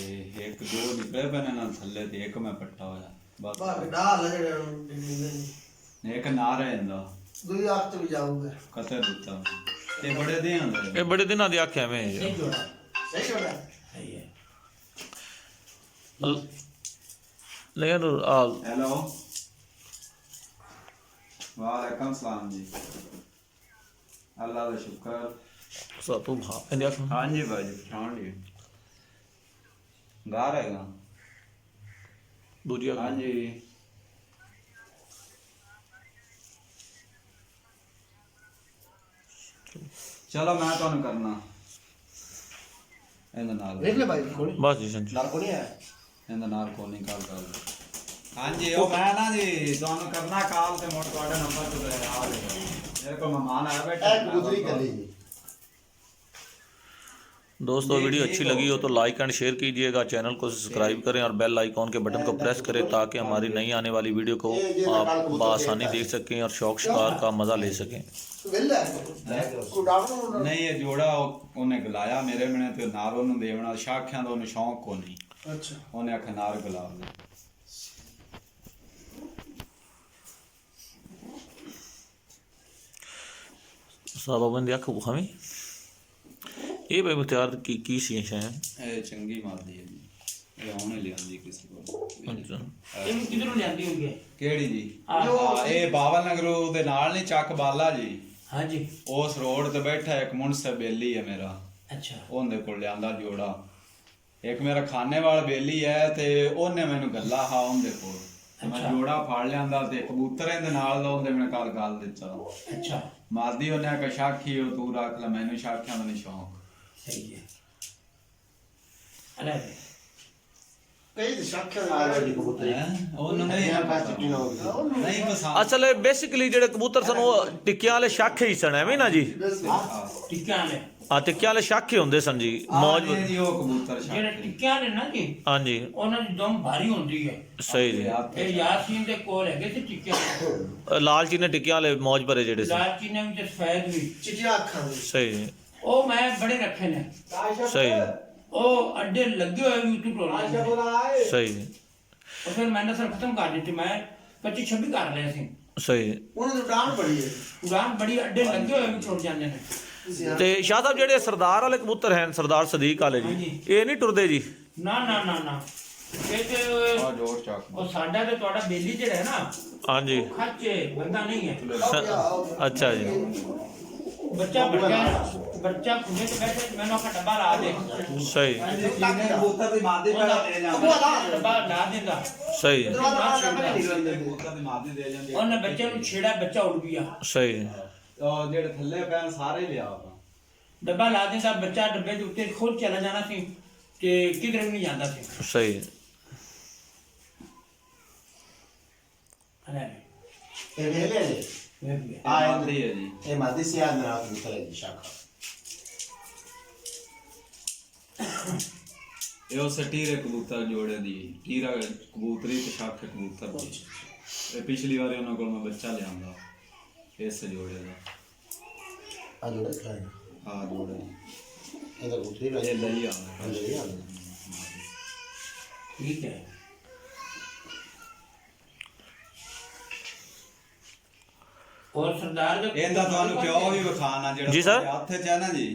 ਇੱਕ ਦੋ ਨਿਕਲੇ ਪੈਣੇ ਨਾਲ ਥੱਲੇ ਤੇ ਇੱਕ ਮੈਂ ਪੱਟਾ ਹੋਇਆ ਬਸ ਬਾਗ ਡਾਲ ਜਿਹੜੇ ਇੱਕ ਨਾਰ ਹੈ ਇਹਦਾ ਦੂਈ ਆਖ ਤੇ ਵੀ ਜਾਊਗਾ ਕਤੇ ਦਿੱਤਾ ਤੇ ਬੜੇ ਦੇ ਆਂਦੇ ਇਹ ਬੜੇ ਦਿਨਾਂ ਦੀ ਅੱਖ ਐਵੇਂ सही जोड़ा ਸਹੀ ਹੋਣਾ सही है लेकिन हेलो वालेकुम सलाम जी अल्लाह का शुक्र सब तू भा इंडिया का हाँ जी भाई जी पहचान लिए गा रहेगा दूजिया हाँ जी चलो मैं तो करना ਇਹਦਾ ਨਾਲ ਦੇਖ ਲੈ ਭਾਈ ਕੋਣੀ बस जी संजू ਨਾਲ ਕੋਣੀ ਹੈ ਇਹਦਾ ਨਾਲ ਕੋਲ ਨਹੀਂ ਕਾਲ ਕਰ ਹਾਂਜੀ ਉਹ ਮੈਂ ਨਾ ਜੀ ਤੁਹਾਨੂੰ ਕਰਨਾ ਕਾਲ ਤੇ ਮੋੜ ਤੁਹਾਡਾ ਨੰਬਰ ਤੇ ਆ ਰਿਹਾ ਮੇਰੇ ਕੋਲ ਮਹਿਮਾਨ ਆਇਆ ਬੈਠਾ ਇਹ ਕਬੂਤਰੀ ਕੱਲੀ ਜੀ दोस्तों वीडियो अच्छी लगी हो तो लाइक एंड शेयर कीजिएगा चैनल को सब्सक्राइब करें और बेल आइकॉन के बटन को प्रेस करें ताकि हमारी नई आने वाली वीडियो को आप बआसानी देख सकें और शौक शिकार का मज़ा ले सकें ਵਿਹਲਾ ਕੋ ਡਾਕਟਰ ਨਹੀਂ ਇਹ ਜੋੜਾ ਉਹਨੇ ਗਲਾਇਆ ਮੇਰੇ ਮਨੇ ਤੇ ਨਾਲ ਉਹਨੂੰ ਦੇਵਣਾ ਸ਼ਾਖਿਆਂ ਦਾ ਉਹਨੂੰ ਸ਼ੌਂਕ ਕੋ ਨਹੀਂ ਅੱਛਾ ਉਹਨੇ ਆਖ ਨਾਲ ਗਲਾ ਦੇ साहब बंद अख हमें ये भाई मुख्तार की सी शायद ਇਹ ਚੰਗੀ ਮਾਰਦੀ ਹੈ ਜੀ ਇਹ ਉਹਨੇ ਲਿਆਂਦੀ ਕਿਸੇ ਕੋਲ अच्छा ये किधरों ले आंदी होगी ਕਿਹੜੀ ਜੀ हाँ ਇਹ ਬਾਵਲ ਨਗਰੋਂ ਦੇ ਨਾਲ ਨਹੀਂ ਚੱਕ ਬਾਲਾ ਜੀ हाँ जी ਉਸ ਰੋਡ ਤੇ ਬੈਠਾ ਇੱਕ ਮੁੰਸਾ ਬੇਲੀ ਹੈ ਮੇਰਾ अच्छा ਉਹਦੇ ਕੋਲ ਲਿਆਂਦਾ ਜੋੜਾ ਇੱਕ ਮੇਰਾ ਖਾਨੇ ਵਾਲਾ ਬੇਲੀ ਹੈ ਤੇ ਉਹਨੇ ਮੈਨੂੰ ਗੱਲਾ ਹਾਂ ਉਹਦੇ ਕੋਲ ਤੇ ਮੈਂ ਅੱਛਾ। ਜੋੜਾ ਫੜ ਲਿਆਂਦਾ ਤੇ ਕਬੂਤਰ ਇਹਦੇ ਨਾਲ ਦਾ ਉਹਦੇ ਮੈਨੂੰ ਕੱਲ ਗੱਲ ਦਿੱਤਾ अच्छा ਮਾਰਦੀ ਉਹਨੇ ਆਖਿਆ ਸ਼ਾਖੀ ਉਹ ਤੂੰ ਰੱਖ ਲੈ ਮੈਨੂੰ ਸ਼ਾਖਿਆਂ ਦਾ ਨਹੀਂ ਸ਼ੌਂਕ सही है अलग है ਕਈ ਤੇ ਸ਼ੱਕ ਆ ਜੀ ਕਬੂਤਰੀ ਉਹਨੂੰ ਨਹੀਂ ਚਿੱਟੀ ਨਾ ਹੋਗੀ ਨਹੀਂ ਪਸੰਦ असल बेसिकली जेडे कबूतर सन वो टिक्कियां वाले शख ही सन एवें ना जी टिक्कियां ने आ टिक्कियां वाले शख ही हुंदे सन जी मौज ਮੌਜ ਜੀ ਉਹ ਕਬੂਤਰ ਜਿਹੜੇ ਸ਼ਾਖੀ ਟਿੱਕਿਆਂ ਨੇ ਨਾ ਜੀ हाँ जी ਉਹਨਾਂ ਦੀ ਦਮ ਭਾਰੀ ਹੁੰਦੀ ਹੈ सही जी ਇਹ ਯਾਸੀਨ ਦੇ ਕੋਲ ਹੈਗੇ ਤੇ ਟਿੱਕਿਆਂ लाल चीने टिक्कियां वाले मौज भरे जेडे सन ਲਾਲਚੀਨੇ ਵਿੱਚ ਸਫੈਦ ਵੀ ਚਿੱਟੀਆਂ ਅੱਖਾਂ ਦੀ सही जी ਉਹ ਮੈਂ ਬੜੇ ਰੱਖੇ ਨੇ सही जी ਉਹ ਅੱਡੇ ਲੱਗੇ ਹੋਏ ਵੀ ਉੱਤੋਂ ਟੋਲ ਜਾਂਦੇ सही जी ਉਹ ਫਿਰ ਮੈਂ ਨਸਲ ਖਤਮ ਕਰ ਦਿੱਤੀ ਮੈਂ 25 26 ਕਰ ਲਿਆ ਸੀ सही जी ਉਹਨਾਂ ਦੀ ਉਡਾਨ ਬੜੀ ਹੈ ਉਡਾਨ ਬੜੀ ਅੱਡੇ ਲੱਗੇ ਹੋਏ ਵੀ ਟੁੱਟ ਜਾਂਦੇ ਨੇ ਤੇ ਸ਼ਾਹ ਸਾਹਿਬ ਜਿਹੜੇ ਸਰਦਾਰ ਵਾਲੇ ਕਬੂਤਰ ਹਨ ਸਰਦਾਰ ਸਦੀਕ ਵਾਲੇ ਜੀ ਹਾਂਜੀ। ਇਹ ਨਹੀਂ ਟੁਰਦੇ ਜੀ ਨਾ ਨਾ ਨਾ ਨਾ ਇਹ ਤੇ ਆ ਜੋੜ ਚੱਕ ਉਹ ਸਾਡਾ ਤੇ ਤੁਹਾਡਾ ਬੇਲੀ ਜਿਹੜਾ ਹੈ ਨਾ ਹਾਂਜੀ ਖੱਚੇ ਬੰਦਾ ਨਹੀਂ ਹੈ ਅੱਛਾ ਜੀ बच्चा बच्चा खुले तो बैठे मैंने का डब्बा ला दे सही कबूतर दी मादी पहला दे जांदा डब्बा ला देगा सही कबूतर दी मादी दे जांदी ਉਹਨੇ ਬੱਚੇ ਨੂੰ ਛੇੜਾ ਬੱਚਾ ਉੱਡ ਗਿਆ सही ਉਹ ਜਿਹੜੇ ਥੱਲੇ ਪੈਣ ਸਾਰੇ ਲਿਆ ਆਪਾਂ ਡੱਬਾ ਲਾ ਦਿੰਦਾ ਬੱਚਾ ਡੱਬੇ ਦੇ ਉੱਤੇ ਖੁਦ ਚਲਾ ਜਾਣਾ ਸੀ ਕਿ ਕਿਧਰ ਵੀ ਨਹੀਂ ਜਾਂਦਾ ਸੀ सही ਅਰੇ ਇਹ ਵੇਲੇ ਨੇ ਵੇਖ ਗਿਆ ਮਾਦੀ ਹੈ ਜੀ ਇਹ ਮਾਦੀ ਸੀ ਆਦ ਨਾ ਕਬੂਤਰ ਹੈ ਜੀ ਸ਼ਾਖਾ ਇਹ ਉਹ ਸਟੀਰੇ ਕਬੂਤਰ ਜੋੜੇ ਦੀ ਟੀਰਾ ਕਬੂਤਰੀ ਤੇ ਸ਼ਾਖੇ ਕਬੂਤਰ ਦੀ ਇਹ ਪਿਛਲੀ ਵਾਰੀ ਉਹਨਾਂ ਕੋਲ ਮੈਂ ਬੱਚਾ ਲਿਆਂਦਾ ਇਸ ਜੋੜੇ ਦਾ ਆ ਜੋੜਾ ਖਾਇਆ ਆ ਜੋੜੇ ਇਹਦਾ ਕਬੂਤਰੀ ਇਹ ਰਾਜੇ ਲਈ ਆ ਲਈ ਆ ਠੀਕ ਹੈ ਔਰ ਸਰਦਾਰ ਦੇ ਇਹਦਾ ਤੁਹਾਨੂੰ ਪਿਓ ਵੀ ਵਿਖਾਣਾ ਜਿਹੜਾ ਜੀ ਸਰ। ਤੁਹਾਡੇ ਹੱਥ 'ਚ ਹੈ ਨਾ ਜੀ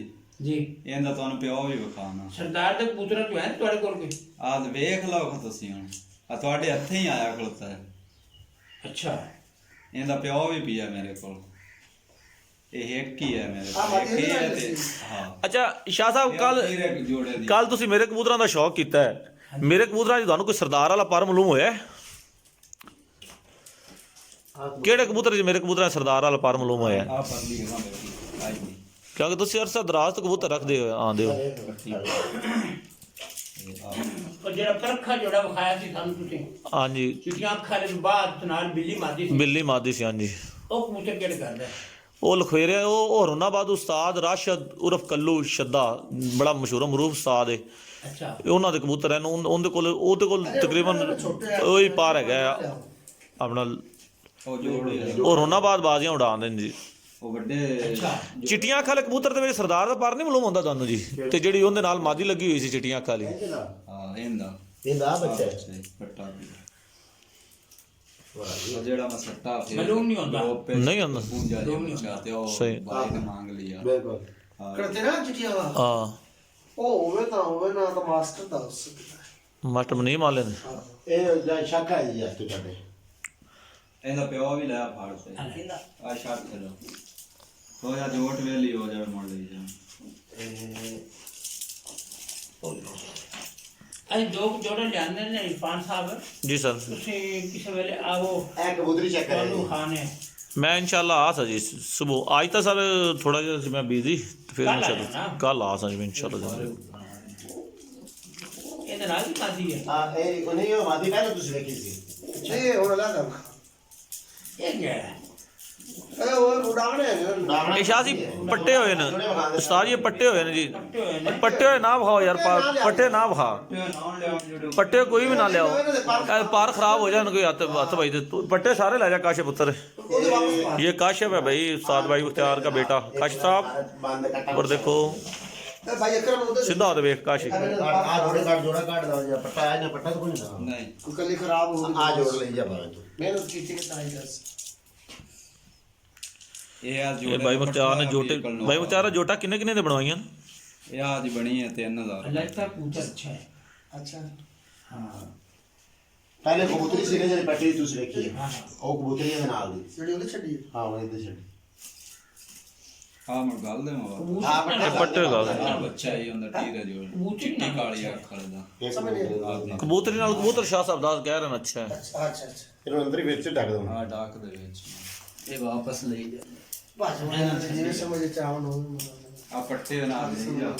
ਜੀ ਇਹਦਾ ਤੁਹਾਨੂੰ ਪਿਓ ਵੀ ਵਿਖਾਣਾ ਸਰਦਾਰ ਦੇ ਕਬੂਤਰ ਤੋਂ ਹੈ ਤੁਹਾਡੇ ਕੋਲ ਕੋਈ ਆਹ ਵੇਖ ਲਓ ਤੁਸੀਂ ਹੁਣ ਆ ਤੁਹਾਡੇ ਹੱਥੇ ਹੀ ਆਇਆ ਖਲੋਤਾ ਹੈ ਅੱਛਾ ਇਹਦਾ ਪਿਓ ਵੀ ਪਿਆ ਮੇਰੇ ਕੋਲ ਇਹ ਇੱਕ ਹੀ ਹੈ ਮੇਰੇ ਕੋਲ ਇੱਕ ਹੀ ਹੈ ਤੇ ਹਾਂ ਅੱਛਾ ਸ਼ਾਹ ਸਾਹਿਬ ਕੱਲ ਟੀਰੇ ਜੋੜੇ ਦੀ ਕੱਲ ਤੁਸੀਂ ਮੇਰੇ ਕਬੂਤਰਾਂ ਦਾ ਸ਼ੌਕ ਕੀਤਾ ਹੈ ਮੇਰੇ ਕਬੂਤਰਾਂ 'ਚ ਤੁਹਾਨੂੰ ਕੋਈ ਸਰਦਾਰ ਵਾਲਾ ਪਰ ਮਾਲੂਮ ਹੋਇਆ ਹੈ? ਕਿਹੜੇ ਕਬੂਤਰ 'ਚ ਮੇਰੇ ਕਬੂਤਰਾਂ 'ਚ ਸਰਦਾਰ ਵਾਲਾ ਪਰ ਮਾਲੂਮ ਹੋਇਆ ਹੈ? ਆ ਪਰਲੀ ਹੈ ਨਾ ਮੇਰੇ ਕੋਲ ਆਈ ਦੀ ਕਿਉਂਕਿ ਤੁਸੀਂ ਅਰਸਾ ਦਰਾਜ਼ ਤੋਂ ਕਬੂਤਰ ਰੱਖਦੇ ਹੋ ਆਉਂਦੇ ਹੋ ਉਹ ਜਿਹੜਾ ਪਰਖਾ ਜਿਹੜਾ ਵਿਖਾਇਆ ਸੀ ਸਾਨੂੰ ਤੁਸੀਂ ਹਾਂਜੀ ਚਿੱਟੀਆਂ ਅੱਖਾਂ ਦੇ ਬਾਅਦ ਨਾਲ ਬਿੱਲੀ ਮਾਦੀ ਸੀ ਬਿੱਲੀ ਮਾਦੀ ਸੀ ਹਾਂਜੀ ਉਹ ਕਬੂਤਰ ਕਿਹੜੇ ਕਰਦਾ ਉਹ ਲਖਵੇਰਿਆ ਉਹ ਹਰੁਨਾਬਾਦ ਉਸਤਾਦ ਰਾਸ਼ਦ ਉਰਫ ਕੱਲੂ ਸ਼ੱਦਾ ਬੜਾ ਮਸ਼ਹੂਰ ਮਰੂਫ ਉਸਤਾਦ ਹੈ ਅੱਛਾ ਉਹਨਾਂ ਦੇ ਕਬੂਤਰ ਹਨ ਉਹਦੇ ਕੋਲ ਤਕਰੀਬਨ ਉਹੀ ਪਾਰ ਹੈਗਾ ਆ ਆਪਣਾ ਉਹ ਜੋੜੇ ਉਹ ਹਰੁਨਾਬਾਦ ਬਾਜ਼ੀਆਂ ਉਡਾਉਂਦੇ ਨੇ ਜੀ ਉਹ ਵੱਡੇ ਅੱਛਾ ਚਿੱਟੀਆਂ ਅੱਖਾਂ ਵਾਲੇ ਕਬੂਤਰ ਦੇ ਵਿੱਚ ਸਰਦਾਰ ਦਾ ਪਰ ਨਹੀਂ ਮਾਲੂਮ ਹੁੰਦਾ ਤੁਹਾਨੂੰ ਜੀ ਤੇ ਜਿਹੜੀ ਉਹਦੇ ਨਾਲ ਮਾਦੀ ਲੱਗੀ ਹੋਈ ਸੀ ਚਿੱਟੀਆਂ ਅੱਖਾਂ ਵਾਲੀ ਹਾਂ ਇਹਦਾ ਬੱਚਾ ਹੈ ਸੱਟਾ ਵੀ ਉਹ ਜਿਹੜਾ ਮੈਂ ਸੱਟਾ ਫਿਰ ਮਾਲੂਮ ਨਹੀਂ ਹੁੰਦਾ। ਨਹੀਂ ਹੁੰਦਾ। ਪੂੰਜਾ ਜਿਹਾ ਤੇ ਉਹ ਸਹੀ। ਬਾਈ ਨੇ ਮੰਗ ਲਿਆ ਬਿਲਕੁਲ ਹਾਂ करते ना चिट्ठियां वाला ਹਾਂ ओ होवे ना तो मास्टर दा उस ਮਟਮ ਨਹੀਂ ਮਾਲੇ ਨੇ ਇਹ ਜਾਂ ਸ਼ਾਖਾ ਹੈ ਜੀ ਅੱਜ ਤੁਹਾਡੇ ਇਹਦਾ ਪਿਓ ਵੀ ਲਿਆ ਫਾੜ ਤੇ ਆ ਛੱਡ ਚਲੋ ਉਹ ਜਾਂ ਜੋਟ ਵੇਲੀ ਹੋ ਜਾਵੇ ਮੁੜ ਲਈ ਜਾ ਅਸੀਂ ਦੋ ਜੋੜੇ ਲਿਆਂਦੇ ਨੇ ਇਰਫਾਨ ਸਾਹਿਬ ਜੀ ਸਰ ਤੁਸੀਂ ਕਿਸੇ ਵੇਲੇ ਆਵੋ ਇਹ ਕਬੂਤਰੀ ਚੈੱਕ ਕਰੇ ਤੁਹਾਨੂੰ ਖਾਣੇ ਮੈਂ ਇਨਸ਼ਾਅੱਲਾ ਆ ਸਾ ਜੀ ਸਵੇਰ ਅੱਜ ਤਾਂ ਸਰ ਥੋੜਾ ਜਿਹਾ ਸੀ ਮੈਂ ਬਿਜ਼ੀ ਫਿਰ ਕੱਲ੍ਹ ਆ ਇਨਸ਼ਾਅੱਲਾ ਜਾਣਾ। ਕੱਲ ਆ ਸਾ ਜੀ ਮੈਂ ਇਨਸ਼ਾਅੱਲਾ ਜਾਵਾਂਗਾ ਇਹਦੇ ਨਾਲ ਹੀ ਮਾਦੀ ਹੈ ਹਾਂ ਇਹ ਉਹਨੇ ਉਹ ਮਾਦੀ ਪਹਿਲਾਂ ਤੁਸੀਂ ਵੇਖੀ ਸੀ ये होने लगा ਇਹ ਕੀ ਹੈ ए वो उड़ाने है ਇਹ ਸ਼ਾਹ ਜੀ ਪੱਟੇ ਹੋਏ ਨੇ ਉਸਤਾਦ ਜੀ ਇਹ ਪੱਟੇ ਹੋਏ ਨੇ ਜੀ ਪੱਟੇ ਹੋਏ ਨੇ ਪੱਟੇ ਹੋਏ ਨਾ ਵਿਖਾਓ ਯਾਰ ਪੱਟੇ ਨਾ ਵਿਖਾ ਪਿਓ ਨਾ ਲਿਆ ਜਿਹੜੇ ਪੱਟੇ ਕੋਈ ਵੀ ਨਾ ਲਿਆਓ ਇਹ ਪਾਰ ਖਰਾਬ हो जाए कोई हथ भाई दे पट्टे सारे ले जा काशिफ पुत्र ओदे वापस पा ये काशिफ है भाई उस्ताद भाई मुख्तार का बेटा काशिफ साहब ਬੰਦ ਕੱਟਾ और देखो ए भाई अकरम उधर सीधा होते देख काशिफ ਆ ਜੋੜਾ ਕਾਟ ਦੋ ਜਾਂ ਪੱਟਾ ਆਇਆ ਜਾਂ ਪੱਟਾ ਤਾਂ ਕੋਈ ਨਹੀਂ ਨਹੀਂ कल खराब हो ਆ ਜੋੜ ਲਈ ਜਾ ਭਾਵੇਂ ਤੂੰ मेहनत की थी कितना ही दस ਇਹ ਆ ये भाई मुख्तार ने जोटे भाई मुख्तार ने जोटा किन्ने किन्ने दे बनवाइयां ਇਹ ਆ ਜੀ ਬਣੀ ਹੈ 3000 अल्लाह का कबूतर अच्छा है अच्छा हाँ ਪਹਿਲੇ ਕਬੂਤਰੀ ਸੀ ਜਿਹੜੀ ਪੱਟੀ ਤੁਸੀਂ ਵੇਖੀ ਹੈ। हाँ ਉਹ ਕਬੂਤਰੀ ਦੇ ਨਾਲ ਦੀ सीढ़ी उधर छड़ी ਹਾਂ ਉਹ ਇਹਦੇ ਛੱਡ ਆ ਮੈਂ ਗੱਲ ਦੇ ਮਵਾ ਹਾਂ ਪੱਟਾ पट्टे गा ਆ ਬੱਚਾ ਹੀ ਹੁੰਦਾ ਟੀਰਾ ਜੋ ਚਿੱਟੀ ਕਾਲੀ ਅੱਖ ਵਾਲਾ ਇੱਕ समझ नहीं ਕਬੂਤਰੀ। कबूतरी नाल कबूतर शाह साहब दास कह रहे हैं अच्छा है अच्छा अच्छा अच्छा ਇਹਨੂੰ ਅੰਦਰ ਹੀ ਵਿੱਚ ਢੱਕ ਦੋ ਆ ਡਾਕ ਦੇ ਵਿੱਚ ਇਹ ਵਾਪਸ ਲਈ ਜਾ भाषा में जिन्हें समझ चावन हो ਆ ਪੱਟੇ ਨਾਲ ਲਈ ਜਾ